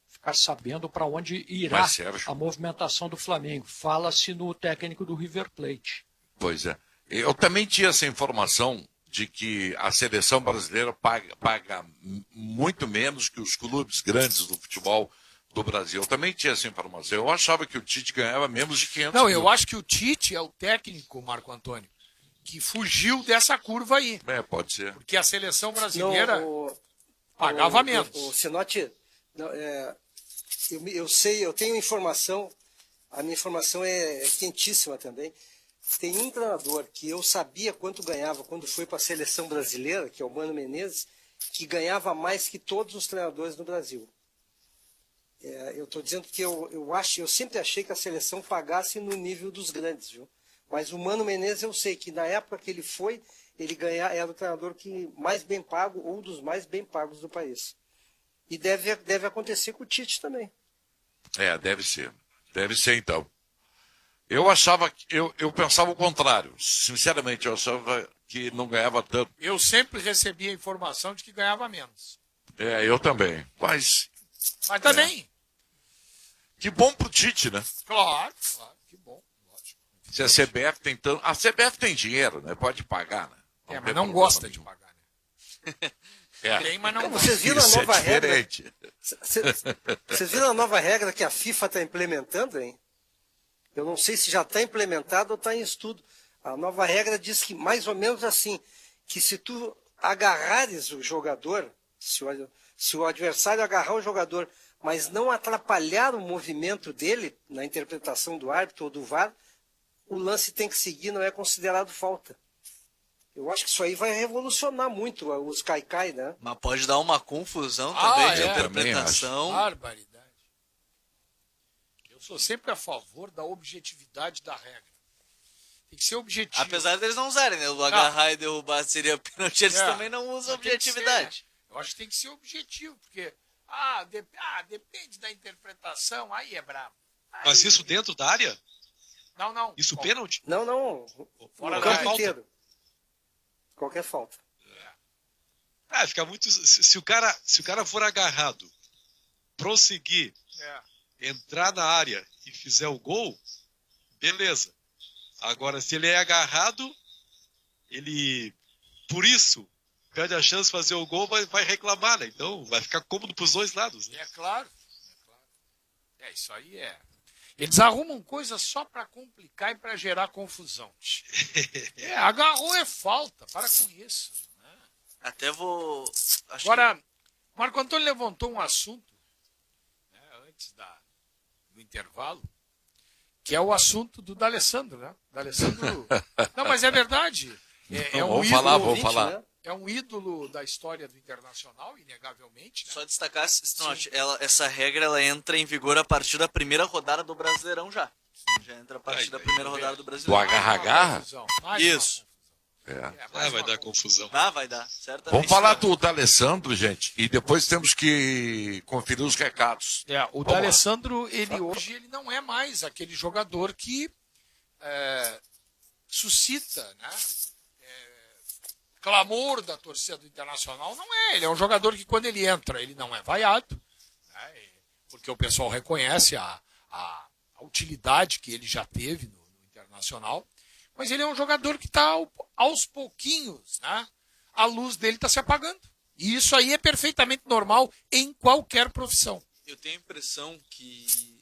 ficar sabendo para onde irá Mas, Sérgio- a movimentação do Flamengo. Fala-se no técnico do River Plate. Pois é. Eu também tinha essa informação de que a seleção brasileira paga muito menos que os clubes grandes do futebol do Brasil. Eu também tinha essa informação. Eu achava que o Tite ganhava menos de 500 Não, mil. eu acho que o Tite é o técnico, Marco Antônio, que fugiu dessa curva aí. Pode ser. Porque a seleção brasileira Não, pagava menos. O Sinote, eu sei, eu tenho informação, a minha informação é quentíssima também. tem um treinador que eu sabia quanto ganhava quando foi para a seleção brasileira, que é o Mano Menezes, que ganhava mais que todos os treinadores no Brasil. Eu estou dizendo que eu sempre achei que a seleção pagasse no nível dos grandes, viu? Mas o Mano Menezes eu sei que na época que ele foi, era o treinador que mais bem pago, ou dos mais bem pagos do país. E deve acontecer com o Tite também. Deve ser. Deve ser, então. Eu achava, eu pensava o contrário. Sinceramente, eu achava que não ganhava tanto. Eu sempre recebia a informação de que ganhava menos. Eu também. Mas também. que bom pro Tite, né? Claro, que bom. Ótimo. Se a CBF tem tanto... A CBF tem dinheiro, né? Pode pagar, né? Mas tem não problema gosta de nenhum. pagar, né? Tem, mas não Vocês viram a Isso nova é regra? diferente. Vocês viram a nova regra que a FIFA está implementando, hein? Eu não sei se já está implementado ou está em estudo. A nova regra diz que mais ou menos assim, que se tu agarrares o jogador, se o adversário agarrar o jogador, mas não atrapalhar o movimento dele na interpretação do árbitro ou do VAR, o lance tem que seguir, não é considerado falta. Eu acho que isso aí vai revolucionar muito os caicai, né? Mas pode dar uma confusão também de eu interpretação. Barbaridade. Eu sou sempre a favor da objetividade da regra. Tem que ser objetivo. Apesar deles não usarem, né? O agarrar e derrubar seria pênalti, eles também não usam Mas tem que ser, objetividade. né? Eu acho que tem que ser objetivo, porque depende da interpretação, aí é brabo. Mas isso dentro da área? Não. Isso pênalti? Não. Fora No da campo falta. inteiro. Qualquer falta. Fica muito. Se o cara for agarrado, prosseguir, entrar na área e fizer o gol, beleza. Agora, se ele é agarrado, ele, por isso, perde a chance de fazer o gol, vai reclamar, né? Então, vai ficar cômodo pros dois lados. Né? É claro. Isso aí é. Eles arrumam coisas só para complicar e para gerar confusão. Agarrou é falta, para com isso. Né? Até vou... Agora, Marco Antônio levantou um assunto, né, antes do intervalo, que é o assunto do D'Alessandro, né? D'Alessandro... Não, mas é verdade. Vamos falar. Né? É um ídolo da história do Internacional, inegavelmente. Né? Só destacar, essa regra ela entra em vigor a partir da primeira rodada do Brasileirão já. Já entra a partir da primeira rodada do Do Brasileirão. agarra-garra? Isso. Vai dar confusão. Vai dar, certamente. Vamos falar do D'Alessandro, gente, e depois temos que conferir os recados. O D'Alessandro, hoje ele não é mais aquele jogador que suscita, né? Clamor da torcida do Internacional. Não é, ele é um jogador que quando ele entra, ele não é vaiado, né? Porque o pessoal reconhece a utilidade que ele já teve no Internacional, mas ele é um jogador que está aos pouquinhos, né? A luz dele está se apagando. E isso aí é perfeitamente normal em qualquer profissão. Eu tenho a impressão que,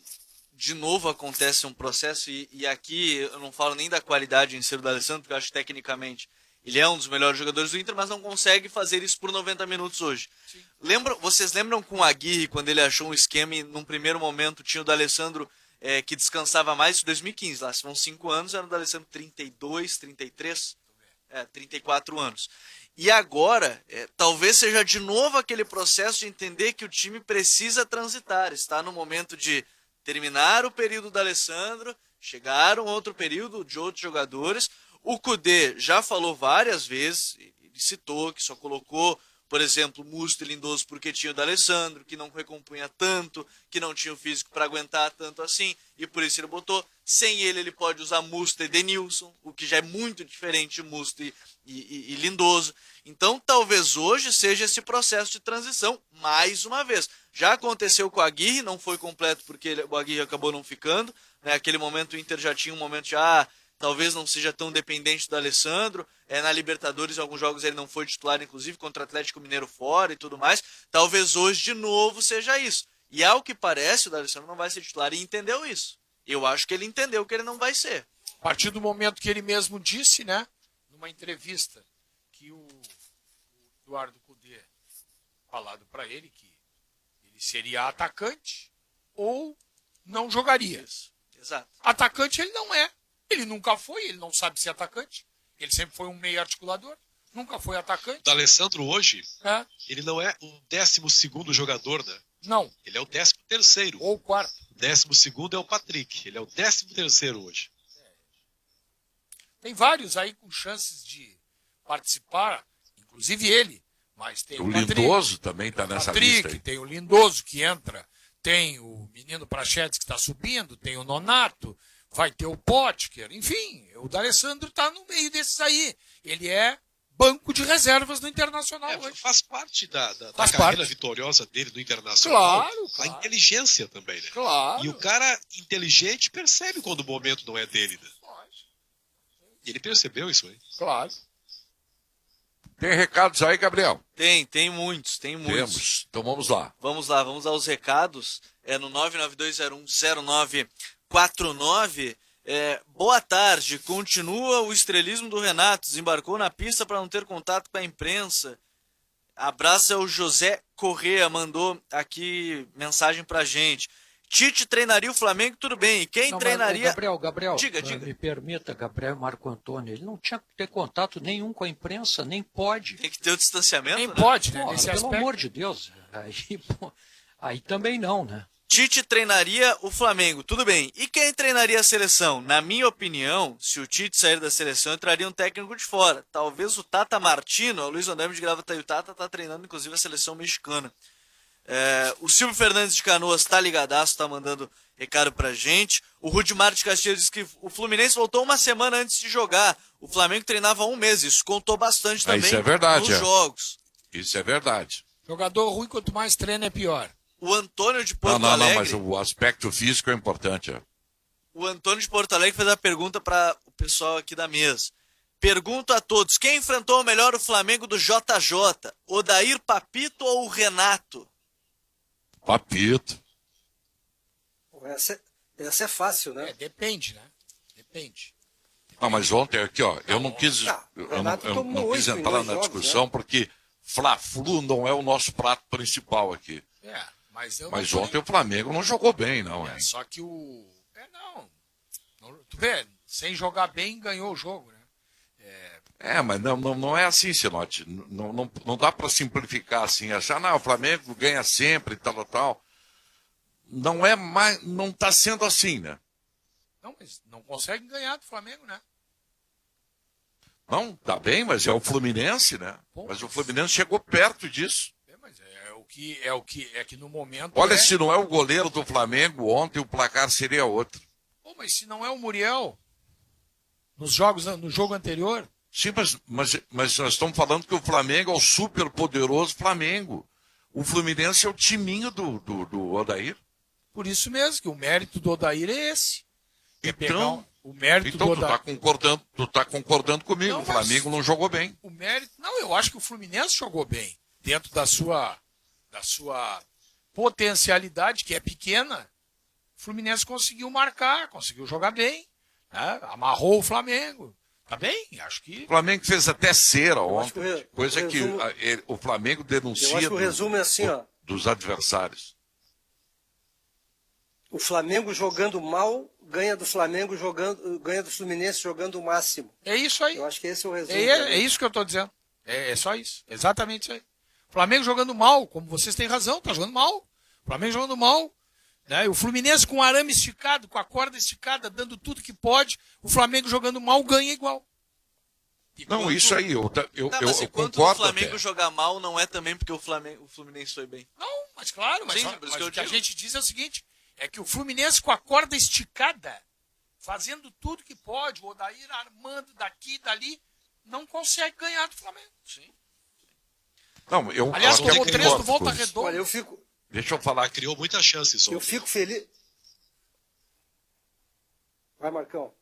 de novo, acontece um processo, e aqui eu não falo nem da qualidade em si do D'Alessandro, porque eu acho que tecnicamente ele é um dos melhores jogadores do Inter, mas não consegue fazer isso por 90 minutos hoje. Vocês lembram com o Aguirre, quando ele achou um esquema e num primeiro momento tinha o D'Alessandro que descansava mais, isso em 2015, lá se vão 5 anos, era o D'Alessandro 32, 33, 34 anos. E agora, talvez seja de novo aquele processo de entender que o time precisa transitar, está no momento de terminar o período do D'Alessandro, chegar um outro período de outros jogadores. O Kudê já falou várias vezes, ele citou que só colocou, por exemplo, Musto e Lindoso porque tinha o D'Alessandro, que não recompunha tanto, que não tinha o físico para aguentar tanto assim, e por isso ele botou. Sem ele pode usar Musto e Denilson, o que já é muito diferente de Musto e Lindoso. Então, talvez hoje seja esse processo de transição, mais uma vez. Já aconteceu com o Aguirre, não foi completo porque o Aguirre acabou não ficando. Naquele momento o Inter já tinha um momento de... talvez não seja tão dependente do D'Alessandro. Na Libertadores, em alguns jogos ele não foi titular, inclusive contra o Atlético Mineiro fora e tudo mais. Talvez hoje de novo seja isso. E ao que parece, o D'Alessandro não vai ser titular e entendeu isso. Eu acho que ele entendeu que ele não vai ser. A partir do momento que ele mesmo disse, né, numa entrevista, que o Eduardo Kudê falado para ele que ele seria atacante ou não jogaria. Isso. Exato. Atacante ele não é. Ele nunca foi, ele não sabe ser atacante. Ele sempre foi um meio articulador. Nunca foi atacante. O D'Alessandro hoje, É? ele não é o 12º jogador, né? Não. Ele é o 13º. Ou quarto. O 12º é o Patrick. Ele é o 13º hoje. Tem vários aí com chances de participar, inclusive ele. Mas tem O Patrick, Lindoso também está nessa Patrick, lista aí. tem o Lindoso que entra, tem o menino Prachedes que está subindo, tem o Nonato, vai ter o Potker, enfim, o D'Alessandro está no meio desses aí. Ele é banco de reservas do Internacional hoje. Faz parte da Faz carreira parte. vitoriosa dele do Internacional. Claro, A claro. inteligência também, né? Claro. E o cara inteligente percebe quando o momento não é dele, né? E ele percebeu isso aí. Claro. Tem recados aí, Gabriel? Tem muitos. Temos. Então vamos lá. Vamos lá, vamos aos recados. No 992010949. Boa tarde, continua o estrelismo do Renato, desembarcou na pista para não ter contato com a imprensa. Abraço ao José Correa, mandou aqui mensagem pra gente. Tite treinaria o Flamengo, tudo bem. E quem Não, mas, treinaria... Gabriel, Diga. me permita, Gabriel Marco Antônio, ele não tinha que ter contato nenhum com a imprensa, nem pode. Tem que ter o distanciamento, Nem né? pode, né? Porra, Nesse pelo aspecto. amor de Deus, aí também não, né? Tite treinaria o Flamengo, tudo bem. E quem treinaria a seleção? Na minha opinião, se o Tite sair da seleção, entraria um técnico de fora. Talvez o Tata Martino, o Luiz André de Gravataí, o Tata está treinando inclusive a seleção mexicana. O Silvio Fernandes de Canoas tá ligadaço, tá mandando recado pra gente. O Rudimar de Castilhos diz que o Fluminense voltou uma semana antes de jogar. O Flamengo treinava 1 mês, isso contou bastante também isso é verdade, nos jogos. Isso é verdade. Jogador ruim, quanto mais treina, é pior. O Antônio de Não, Porto não, Alegre... mas o aspecto físico é importante. O Antônio de Porto Alegre fez a pergunta para o pessoal aqui da mesa. Pergunto a todos, quem enfrentou melhor o Flamengo do JJ? Odair Papito ou o Renato? Papito. Essa é fácil, né? Depende, né? Depende. Não, mas ontem aqui, ó, eu não quis, Tá, o Renato eu tomou não quis 8 em entrar 2 na jogos, discussão porque Fla-Flu não é o nosso prato principal aqui. Mas Mas ontem o Flamengo não jogou bem, não, hein? Só que o... Tu vê, sem jogar bem, ganhou o jogo, né? Mas não é assim, Sinote. Não dá para simplificar assim, achar, não, o Flamengo ganha sempre, tal. Não é mais, não está sendo assim, né? Não, mas não consegue ganhar do Flamengo, né? Não, tá bem, mas é o Fluminense, né? Bom, Mas o Fluminense chegou perto disso. Mas é que no momento... Olha, se não é o goleiro do Flamengo, ontem o placar seria outro. Pô, mas se não é o Muriel, no jogo anterior... Sim, mas nós estamos falando que o Flamengo é o super poderoso Flamengo. O Fluminense é o timinho do Odair. Por isso mesmo, que o mérito do Odair é esse. Então, o mérito do Odair... tu tá concordando comigo, Não, o Flamengo não jogou bem. O mérito... Não, eu acho que o Fluminense jogou bem. Dentro da sua potencialidade, que é pequena, o Fluminense conseguiu marcar, conseguiu jogar bem. Né? Amarrou o Flamengo. Tá bem? Acho que... O Flamengo fez até cera acho que ontem, coisa que o Flamengo Eu denuncia acho que o resumo é assim, ó. dos adversários. O Flamengo jogando mal ganha do Flamengo ganha do Fluminense jogando o máximo. É isso aí. Eu acho que esse é o resumo. É isso que eu tô dizendo. É só isso. Exatamente isso aí. O Flamengo jogando mal, como vocês têm razão, tá jogando mal. O Flamengo jogando mal. Né? O Fluminense com o arame esticado, com a corda esticada, dando tudo que pode. O Flamengo jogando mal ganha igual. Não, isso aí, eu Mas enquanto o concordo Flamengo até. jogar mal, não é também porque o Fluminense foi bem. Não, mas claro, mas Sim, por isso que eu o que a digo. gente diz é o seguinte, é que o Fluminense com a corda esticada, fazendo tudo que pode, o Odair armando daqui e dali, não consegue ganhar do Flamengo. Sim. Não, eu Aliás, até tomou 3 concordo do Volta com isso. Redonda. Olha, eu fico Deixa eu falar aqui. Criou muitas chances eu ontem. fico feliz. Vai, Marcão.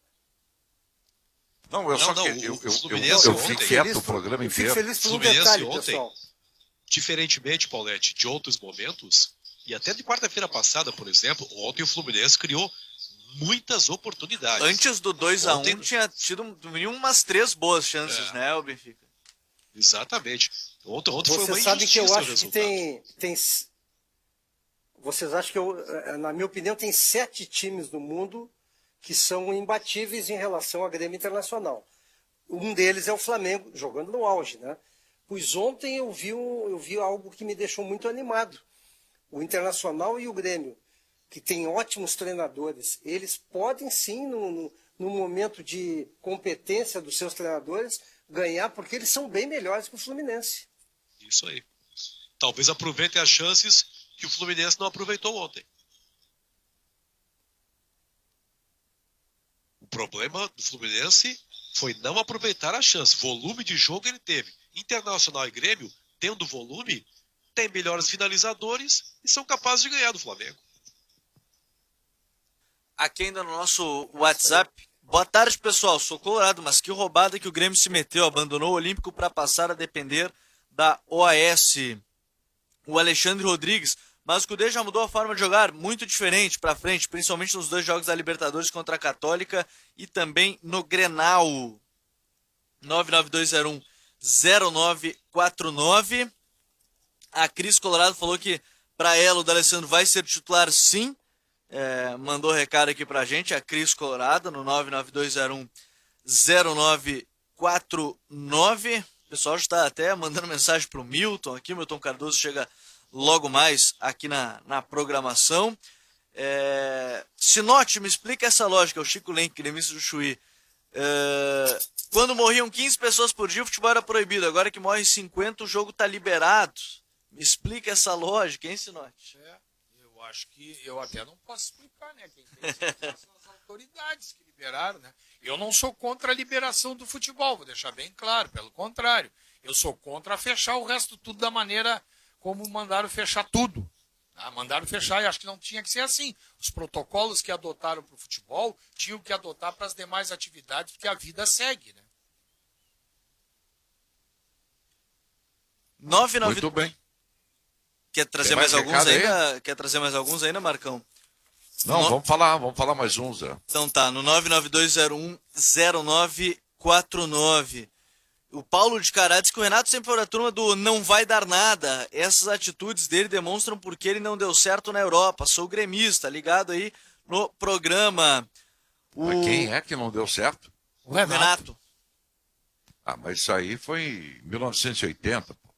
Não, eu só Não, que o eu Fluminense eu ontem- fico quieto o programa Eu fico inteiro. feliz por um Fluminense detalhe, ontem. pessoal. Diferentemente, Paulette, de outros momentos, e até de quarta-feira passada, por exemplo, ontem o Fluminense criou muitas oportunidades. Antes do 2-1 Ontem- tinha tido no mínimo umas 3 boas chances, né, o Benfica? Exatamente. Ontem foi uma Vocês sabem que eu injustiça o acho que resultado. Vocês acham que na minha opinião, tem 7 times no mundo que são imbatíveis em relação à Grêmio Internacional. Um deles é o Flamengo, jogando no auge, né? Pois ontem eu vi algo que me deixou muito animado. O Internacional e o Grêmio, que tem ótimos treinadores, eles podem sim, no momento de competência dos seus treinadores, ganhar, porque eles são bem melhores que o Fluminense. Isso aí. Talvez aproveitem as chances que o Fluminense não aproveitou ontem. O problema do Fluminense foi não aproveitar a chance. Volume de jogo ele teve. Internacional e Grêmio, tendo volume, tem melhores finalizadores e são capazes de ganhar do Flamengo. Aqui ainda no nosso WhatsApp. Boa tarde, pessoal. Sou colorado, mas que roubada que o Grêmio se meteu. Abandonou o Olímpico para passar a depender da OAS. O Alexandre Rodrigues. Mas o Cudê já mudou a forma de jogar, muito diferente para frente, principalmente nos 2 jogos da Libertadores contra a Católica e também no Grenal. 99201-0949. A Cris Colorado falou que para ela o D'Alessandro vai ser titular sim. Mandou recado aqui pra gente, a Cris Colorado, no 99201-0949. O pessoal já está até mandando mensagem pro Milton aqui, o Milton Cardoso chega logo mais aqui na programação. Sinote, me explica essa lógica, o Chico Lenk, gremista do Chuí. Quando morriam 15 pessoas por dia, o futebol era proibido, agora que morrem 50, o jogo tá liberado. Me explica essa lógica, hein, Sinote? Eu acho que eu até não posso explicar, né? Quem tem que explicar são as autoridades que liberaram, né? Eu não sou contra a liberação do futebol, vou deixar bem claro, pelo contrário. Eu sou contra fechar o resto tudo da maneira como mandaram fechar tudo. Tá? Mandaram fechar e acho que não tinha que ser assim. Os protocolos que adotaram para o futebol tinham que adotar para as demais atividades, porque a vida segue, né? 99... Muito bem. Quer trazer mais mais alguns recado aí? ainda? Quer trazer mais alguns ainda, Marcão? Não, vamos falar mais uns. Zé. Então tá, no 99201-0949. O Paulo de Cará diz que o Renato sempre foi da turma do não vai dar nada. Essas atitudes dele demonstram porque ele não deu certo na Europa. Sou gremista, ligado aí no programa. Mas quem é que não deu certo? O Renato. Ah, mas isso aí foi em 1980. Pô.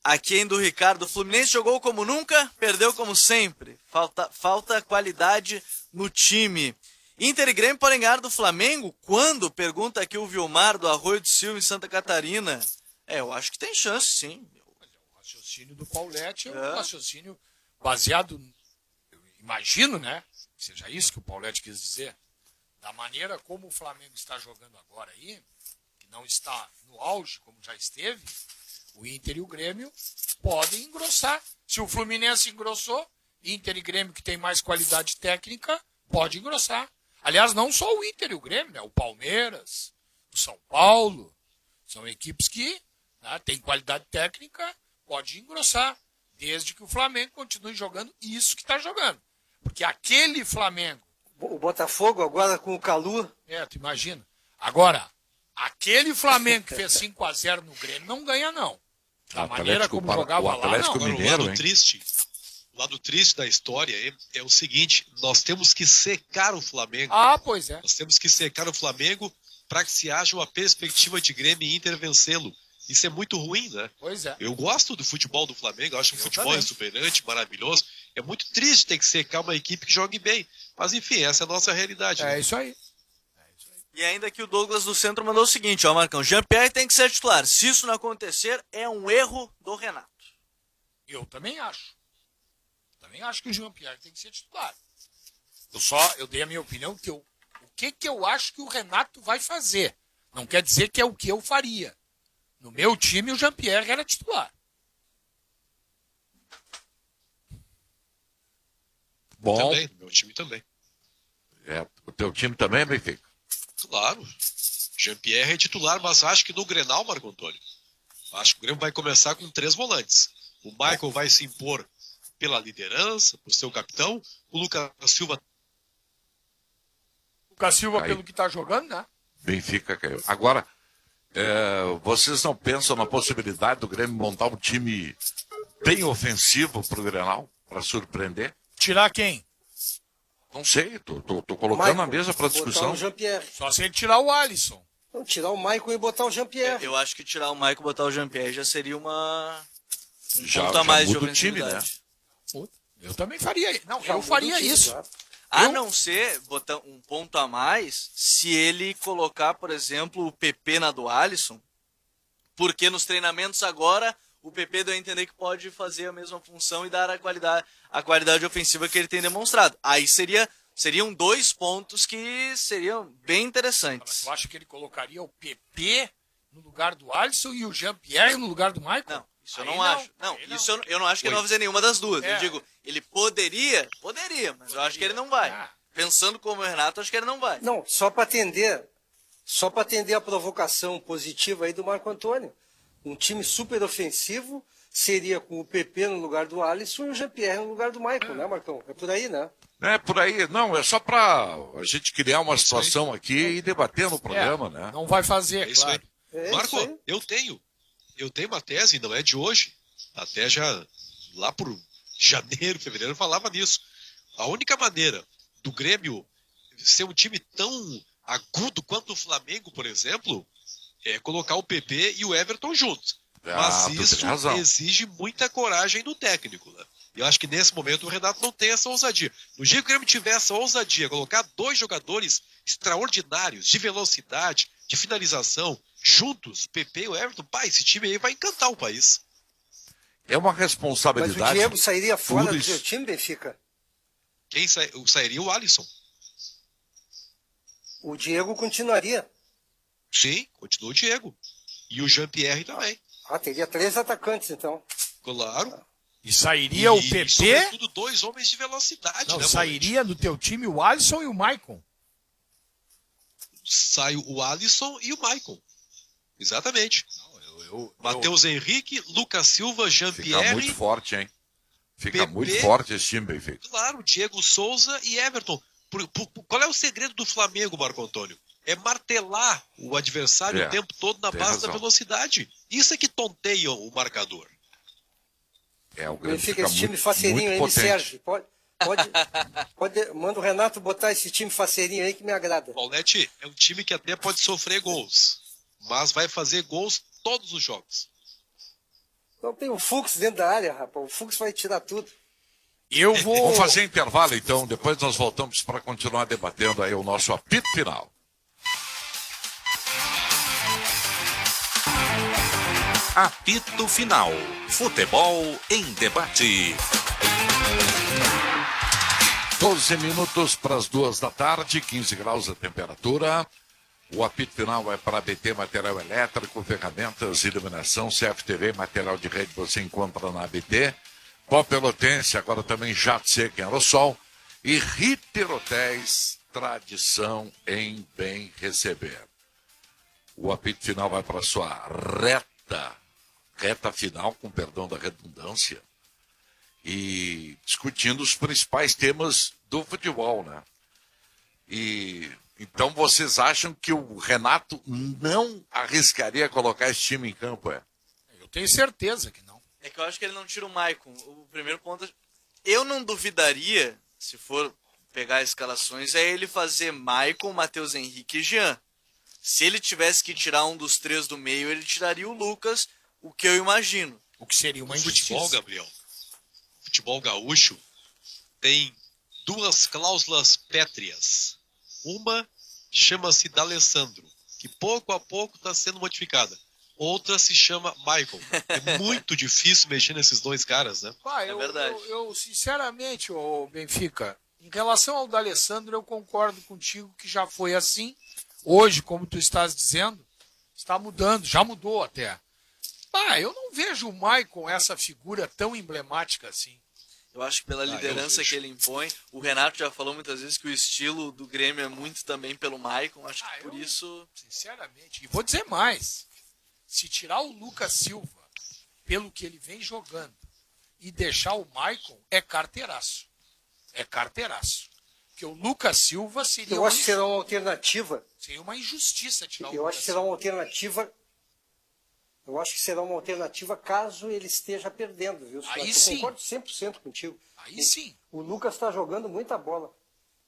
Aqui ainda o Ricardo. O Fluminense jogou como nunca, perdeu como sempre. Falta qualidade no time. Inter e Grêmio podem ganhar do Flamengo? Quando? Pergunta aqui o Vilmar, do Arroio do Silva, em Santa Catarina. Eu acho que tem chance, sim. O raciocínio do Paulete é um raciocínio baseado, eu imagino, né? Que seja isso que o Paulete quis dizer. Da maneira como o Flamengo está jogando agora aí, que não está no auge como já esteve, o Inter e o Grêmio podem engrossar. Se o Fluminense engrossou, Inter e Grêmio, que tem mais qualidade técnica, pode engrossar. Aliás, não só o Inter e o Grêmio, né? O Palmeiras, o São Paulo, são equipes que têm qualidade técnica, pode engrossar, desde que o Flamengo continue jogando isso que está jogando. Porque aquele Flamengo... O Botafogo agora com o Calu. tu imagina. Agora, aquele Flamengo que fez 5-0 no Grêmio não ganha, não. Da maneira como jogava lá, não. Mineiro, o lado triste da história é o seguinte: nós temos que secar o Flamengo. Ah, pois é. Nós temos que secar o Flamengo para que se haja uma perspectiva de Grêmio e Inter vencê-lo. Isso é muito ruim, né? Pois é. Eu gosto do futebol do Flamengo, eu acho um futebol exuberante, maravilhoso. É muito triste ter que secar uma equipe que jogue bem. Mas enfim, essa é a nossa realidade. É isso aí. E ainda que o Douglas do Centro mandou o seguinte, ó, Marcão, Jean-Pierre tem que ser titular. Se isso não acontecer, é um erro do Renato. Eu também acho. Também acho que o Jean-Pierre tem que ser titular. Eu dei a minha opinião que o que eu acho que o Renato vai fazer. Não quer dizer que é o que eu faria. No meu time, o Jean-Pierre era titular. Bom. Também, meu time também. O teu time também, Benfica? Claro. Jean-Pierre é titular, mas acho que no Grenal, Marco Antônio, acho que o Grêmio vai começar com 3 volantes. O Michael vai se impor pela liderança, por seu capitão. O Lucas Silva... Lucas Silva, pelo que está jogando, né? Benfica caiu. Agora, vocês não pensam na possibilidade do Grêmio montar um time bem ofensivo para o Grenal, para surpreender? Tirar quem? Não sei, tô colocando na mesa para discussão. Botar o Jean-Pierre. Só se ele tirar o Alisson. Não, tirar o Maicon e botar o Jean-Pierre. Eu acho que tirar o Michael e botar o Jean-Pierre já seria um Já- ponto a já mais de muda o time, ofensividade. Eu também faria. Não, Já eu muda faria o time, isso. claro. A não ser botar um ponto a mais se ele colocar, por exemplo, o PP na do Alisson, porque nos treinamentos agora o PP deu a entender que pode fazer a mesma função e dar a qualidade ofensiva que ele tem demonstrado. Aí seriam 2 pontos que seriam bem Mas interessantes. tu acha que ele colocaria o PP no lugar do Alisson e o Jean-Pierre no lugar do Michael? Não, isso eu Aí não acho. Não, aí isso eu não acho que ele não vai fazer nenhuma das duas. É. Eu digo, ele poderia, mas eu acho que ele não vai. Ah. Pensando como o Renato, acho que ele não vai. Não, só para atender a provocação positiva aí do Marco Antônio. Um time super ofensivo seria com o PP no lugar do Alisson e o Jean-Pierre no lugar do Maicon, né, Marcão? É por aí, né? É por aí, não, é só para a gente criar uma situação aqui e debater no programa, né? Não vai fazer, É isso claro. aí. É Marco, isso aí. eu tenho uma tese, não é de hoje, até já lá por janeiro, fevereiro eu falava nisso. A única maneira do Grêmio ser um time tão agudo quanto o Flamengo, por exemplo, é colocar o PP e o Everton juntos. Mas tu tem isso razão. exige muita coragem do técnico, né? Eu acho que nesse momento o Renato não tem essa ousadia. No dia que o Grêmio tiver essa ousadia, colocar 2 jogadores extraordinários de velocidade, de finalização, juntos, PP e o Everton, pai, esse time aí vai encantar o país. É uma Mas responsabilidade. o Diego sairia fora tudo do isso. seu time, Benfica? Quem sairia? O Alisson. O Diego continuaria. Sim, continua o Diego. E o Jean-Pierre também. Ah, teria 3 atacantes, então. Claro. E sairia o E, PP? sobretudo, 2 homens de velocidade, Não, né, sairia do teu time o Alisson e o Maicon. Sai o Alisson e o Maicon. Exatamente. Matheus Henrique, Lucas Silva, Fica Jean-Pierre. muito forte, hein? Fica PP. muito forte esse time, Benfica. Claro, Diego Souza e Everton. Qual é o segredo do Flamengo, Marco Antônio? É martelar o adversário É, o tempo todo na tem base razão. da velocidade. Isso é que tonteia o marcador. É, o Grêmio Benfica, fica esse time muito, faceirinho muito aí me potente. serve. Manda o Renato botar esse time faceirinho aí que me agrada. Paulete é um time que até pode sofrer gols, mas vai fazer gols todos os jogos. Não tem o Fux dentro da área, rapaz. O Fux vai tirar tudo. Eu vou. Vamos fazer intervalo, então. Depois nós voltamos para continuar debatendo aí o nosso apito final. Apito Final. Futebol em debate. 12 minutos para as 2 da tarde, 15 graus a temperatura. O apito final vai para ABT Material Elétrico, ferramentas, iluminação, CFTV, material de rede você encontra na ABT. Pó Pelotense, agora também jato seco em aerossol. E Ritter Hotéis, tradição em bem receber. O apito final vai para a sua reta final, com perdão da redundância, e discutindo os principais temas do futebol, né? E então vocês acham que o Renato não arriscaria colocar esse time em campo, é? Eu tenho certeza que não. É que eu acho que ele não tira o Maicon. O primeiro ponto, eu não duvidaria, se for pegar escalações, é ele fazer Maicon, Matheus Henrique e Jean. Se ele tivesse que tirar um dos 3 do meio, ele tiraria o Lucas, o que eu imagino. O que seria uma O futebol, injustiça. Gabriel, futebol gaúcho tem 2 cláusulas pétreas. Uma chama-se D'Alessandro, que pouco a pouco está sendo modificada. Outra se chama Michael. É muito difícil mexer nesses 2 caras, né? Pá, É verdade. Eu, sinceramente, ô Benfica, em relação ao D'Alessandro, eu concordo contigo que já foi assim. Hoje, como tu estás dizendo, está mudando, já mudou até. Pá, eu não vejo o Maicon essa figura tão emblemática assim. Eu acho que pela liderança que ele impõe, o Renato já falou muitas vezes que o estilo do Grêmio é muito também pelo Maicon, acho que por isso... Sinceramente, e vou dizer mais, se tirar o Lucas Silva pelo que ele vem jogando e deixar o Maicon, é carteiraço. É carteiraço. Porque o Lucas Silva seria, Eu acho que será uma alternativa. seria uma injustiça tirar o Eu Lucas acho que será Silva. uma alternativa. Eu acho que será uma alternativa caso ele esteja perdendo, viu? Aí Eu sim. concordo 100% contigo. Aí sim. O Lucas está jogando muita bola.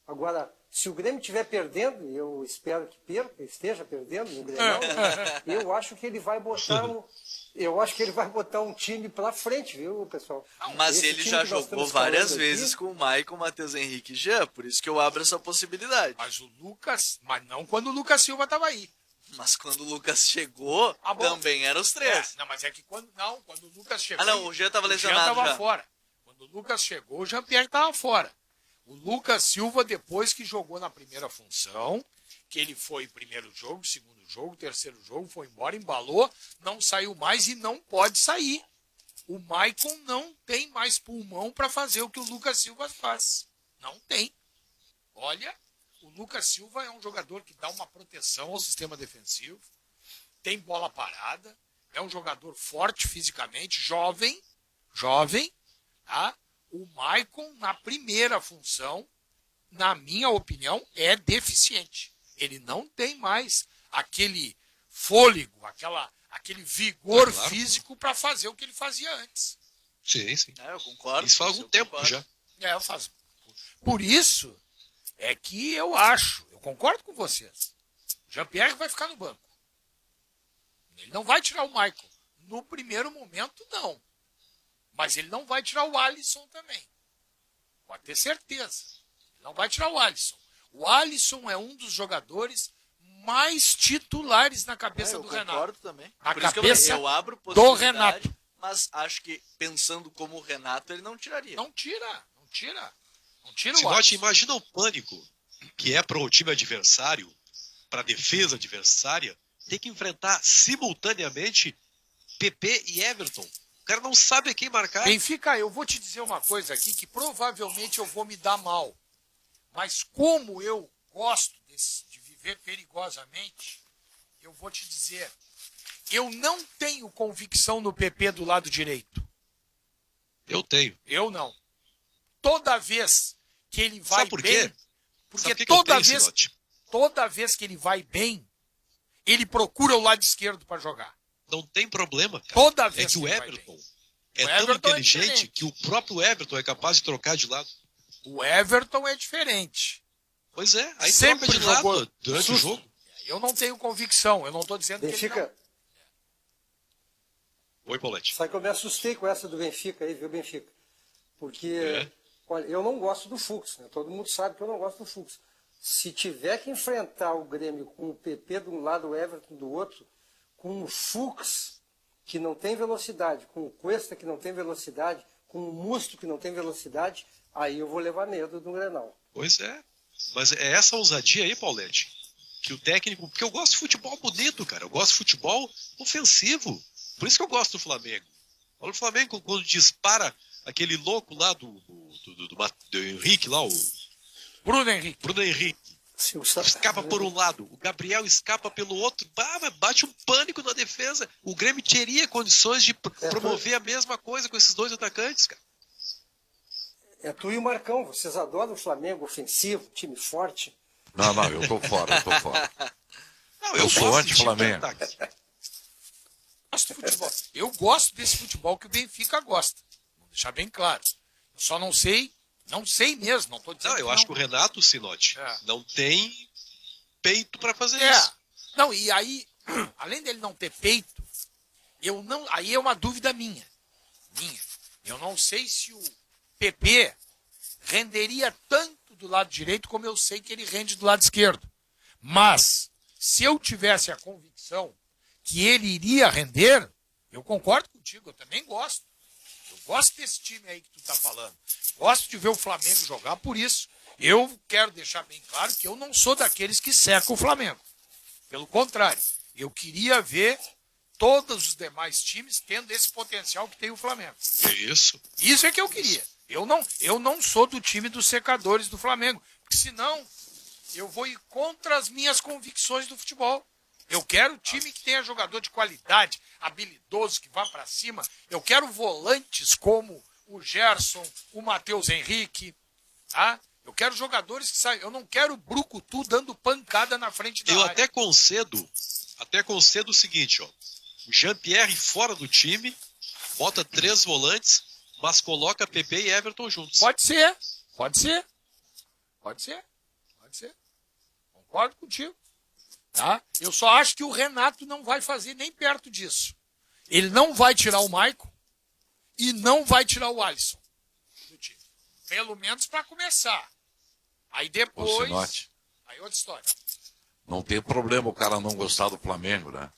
Agora, se o Grêmio estiver perdendo, e eu espero que perca, esteja perdendo no Grenal, né, eu acho que ele vai botar um time para frente, viu, pessoal? Mas Esse ele time já que nós jogou estamos várias falando vezes aqui, com o Maicon, Matheus Henrique e Jean, por isso que eu abro essa possibilidade. Mas o Lucas, mas não quando o Lucas Silva estava aí. Mas quando o Lucas chegou, Ah, bom. também eram os três. Não, mas é que quando o Lucas chegou. Ah, não, o Jean tava o Jean lesionado tava já. fora. Quando o Lucas chegou, o Jean-Pierre estava fora. O Lucas Silva, depois que jogou na primeira função, que ele foi primeiro jogo, segundo jogo, terceiro jogo, foi embora, embalou, não saiu mais e não pode sair. O Maicon não tem mais pulmão para fazer o que o Lucas Silva faz. Não tem. Olha, o Lucas Silva é um jogador que dá uma proteção ao sistema defensivo, tem bola parada, é um jogador forte fisicamente, jovem, tá? O Maicon, na primeira função, na minha opinião, é deficiente. Ele não tem mais aquele fôlego, aquele vigor físico para fazer o que ele fazia antes. Sim, sim. Eu concordo. Isso faz algum tempo concordo. já. Eu faço. Por isso é que eu acho, eu concordo com vocês. Jean-Pierre vai ficar no banco. Ele não vai tirar o Maicon. No primeiro momento, não. Mas ele não vai tirar o Alisson também. Pode ter certeza. Ele não vai tirar o Alisson. O Alisson é um dos jogadores mais titulares na cabeça do Renato. Eu concordo também. Na Por isso que cabeça eu abro do possibilidade, Renato. mas acho que pensando como o Renato, ele não tiraria. Não tira o Sinote, Alisson. imagina o pânico que é para o time adversário, para a defesa adversária, ter que enfrentar simultaneamente PP e Everton. O cara não sabe a quem marcar. Benfica, eu vou te dizer uma coisa aqui que provavelmente eu vou me dar mal. Mas como eu gosto de viver perigosamente, eu vou te dizer, eu não tenho convicção no PP do lado direito. Eu tenho. Eu não. Toda vez que ele vai Sabe por quê? bem, porque Sabe por que toda eu tenho, vez, Sinote? toda vez que ele vai bem, ele procura o lado esquerdo para jogar. Não tem problema, cara. Toda É vez que o ele vai Everton bem. é O tão Everton é inteligente diferente. que o próprio Everton é capaz de trocar de lado. O Everton é diferente. Pois é, aí Sempre troca de lado jogou durante o jogo. Eu não tenho convicção, eu não estou dizendo que ele Benfica, não... Oi, Paulette. sabe que eu me assustei com essa do Benfica aí, viu, Benfica? Porque, olha, eu não gosto do Fux, né? Todo mundo sabe que eu não gosto do Fux. Se tiver que enfrentar o Grêmio com o PP de um lado, o Everton do outro, com o Fux, que não tem velocidade, com o Cuesta, que não tem velocidade, com o Musto, que não tem velocidade, aí eu vou levar medo do Grenal. Pois é. Mas é essa ousadia aí, Paulette, que o técnico... Porque eu gosto de futebol bonito, cara. Eu gosto de futebol ofensivo. Por isso que eu gosto do Flamengo. Olha o Flamengo quando dispara aquele louco lá do Henrique lá, o Bruno Henrique. Bruno Henrique. Escapa por um lado, o Gabriel escapa pelo outro, bate um pânico na defesa. O Grêmio teria condições de promover a mesma coisa com esses dois atacantes, cara. É tu e o Marcão, vocês adoram o Flamengo ofensivo, time forte. Não, eu tô fora. Não, Eu sou gosto de time de anti-Flamengo. ataque. Gosto de futebol. Eu gosto desse futebol que o Benfica gosta. Vou deixar bem claro. Eu só não sei mesmo, não estou dizendo Não, eu acho que o Renato Sinote não tem peito para fazer isso. Não, e aí, além dele não ter peito, aí é uma dúvida minha. Eu não sei se o PP renderia tanto do lado direito como eu sei que ele rende do lado esquerdo. Mas, se eu tivesse a convicção que ele iria render, eu concordo contigo, eu também gosto. Eu gosto desse time aí que tu tá falando. Gosto de ver o Flamengo jogar, por isso eu quero deixar bem claro que eu não sou daqueles que cercam o Flamengo. Pelo contrário, eu queria ver todos os demais times tendo esse potencial que tem o Flamengo. Isso. Isso é que eu queria. Eu não sou do time dos secadores do Flamengo, porque senão eu vou ir contra as minhas convicções do futebol. Eu quero time que tenha jogador de qualidade, habilidoso, que vá para cima. Eu quero volantes como o Gerson, o Matheus Henrique, tá? Eu quero jogadores que saiam. Eu não quero brucutu dando pancada na frente da Eu área. até concedo o seguinte, ó. O Jean-Pierre fora do time, bota 3 volantes, mas coloca PP e Everton juntos. Pode ser. Pode ser. Concordo contigo. Tá? Eu só acho que o Renato não vai fazer nem perto disso. Ele não vai tirar o Maicon e não vai tirar o Alisson do time. Pelo menos para começar. Aí depois... Sinote, Aí outra história. não tem problema o cara não gostar do Flamengo, né?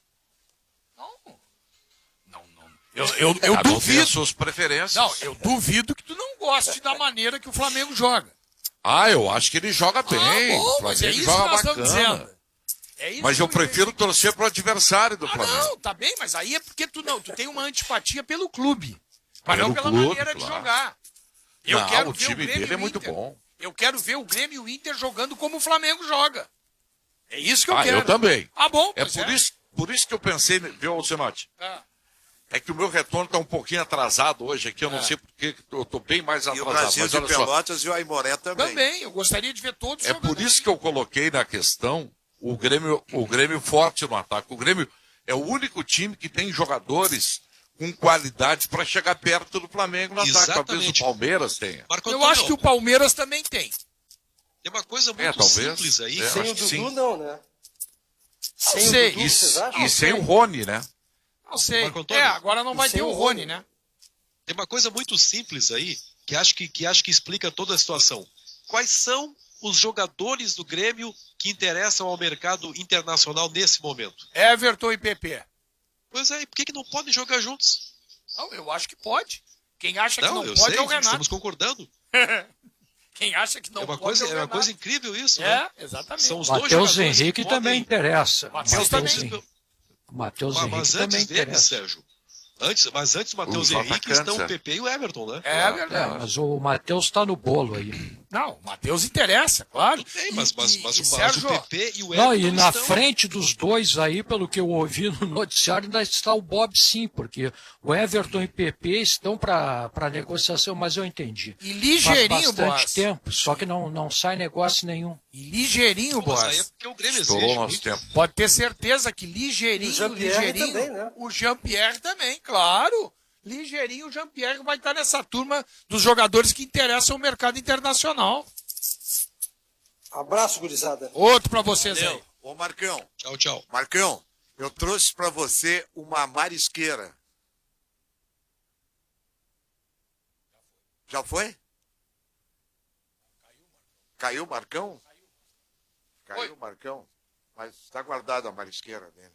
Eu Cada um tem duvido. as suas preferências. Não, eu duvido que tu não goste da maneira que o Flamengo joga. Ah, eu acho que ele joga bem. Bom, O mas é Flamengo isso que joga nós estamos bacana. dizendo. É isso Mas eu que prefiro torcer pro adversário do Flamengo. Não, tá bem, mas aí é porque tu tem uma antipatia pelo clube. Mas Pelo não pela clube, maneira de claro. jogar. Não, o ver time Grêmio dele e é o muito Inter. bom. Eu quero ver o Grêmio e o Inter jogando como o Flamengo joga. É isso que eu Ah, quero. eu também. Ah, bom. É pois por isso que eu pensei, viu, Alcinote? Ah, É que o meu retorno está um pouquinho atrasado hoje aqui, eu não sei porque eu estou bem mais E o atrasado. Brasil Mas de olha só, Pelotas e o Aimoré também. também, eu gostaria de ver todos é jogando. por isso que eu coloquei na questão o Grêmio forte no ataque. O Grêmio é o único time que tem jogadores com qualidade para chegar perto do Flamengo no ataque. Talvez o Exatamente. Palmeiras tenha. Marco Eu Antônio, acho que o Palmeiras também tem. tem uma coisa muito talvez. simples aí. É, Sem acho o que Dudu, sim. não, né? Sem sei. o Dudu, vocês acham? E sem o Rony, né? Não sei. Marco Antônio, Agora não vai sem ter o o Rony, Rony. né? Tem uma coisa muito simples aí, que acho que explica toda a situação. Quais são os jogadores do Grêmio que interessam ao mercado internacional nesse momento? Everton e PP. Pois é, e por que não podem jogar juntos? Não, eu acho que pode. Quem acha que Não, não eu pode sei, é o Renato. estamos concordando. Quem acha que não É uma pode é o coisa Renato. incrível isso, É, né? exatamente. São os dois Matheus jogadores Henrique que também podem... interessa. Matheus também. Matheus Henrique Mas também antes dele, interessa. Sérgio, antes do Matheus Os Henrique atacantes, estão é. o PP e o Everton, né? É verdade. Mas o Matheus está no bolo aí. Não, o Matheus interessa, claro. Tem, mas o Sérgio, PP e o Everton Não, e na estão... frente dos dois aí, pelo que eu ouvi no noticiário, ainda está o Bob sim, porque o Everton e PP estão para negociação, mas eu entendi. E Faz ligeirinho, bastante Boas. tempo, só que não sai negócio nenhum. E ligeirinho, Mas aí é Boas. porque o Grêmio Estourou o exige nosso muito. tempo. Pode ter certeza que E o ligeirinho, Jean-Pierre ligeirinho. também, né? O Jean-Pierre também, claro. Ligeirinho, o Jean-Pierre vai estar nessa turma dos jogadores que interessam o mercado internacional. Abraço, gurizada. Outro pra vocês aí. Valeu. Ô, Marcão, Tchau, tchau. Marcão, eu trouxe pra você uma marisqueira. Já foi? Caiu o Marcão? Caiu o Marcão? Mas está guardada a marisqueira dele.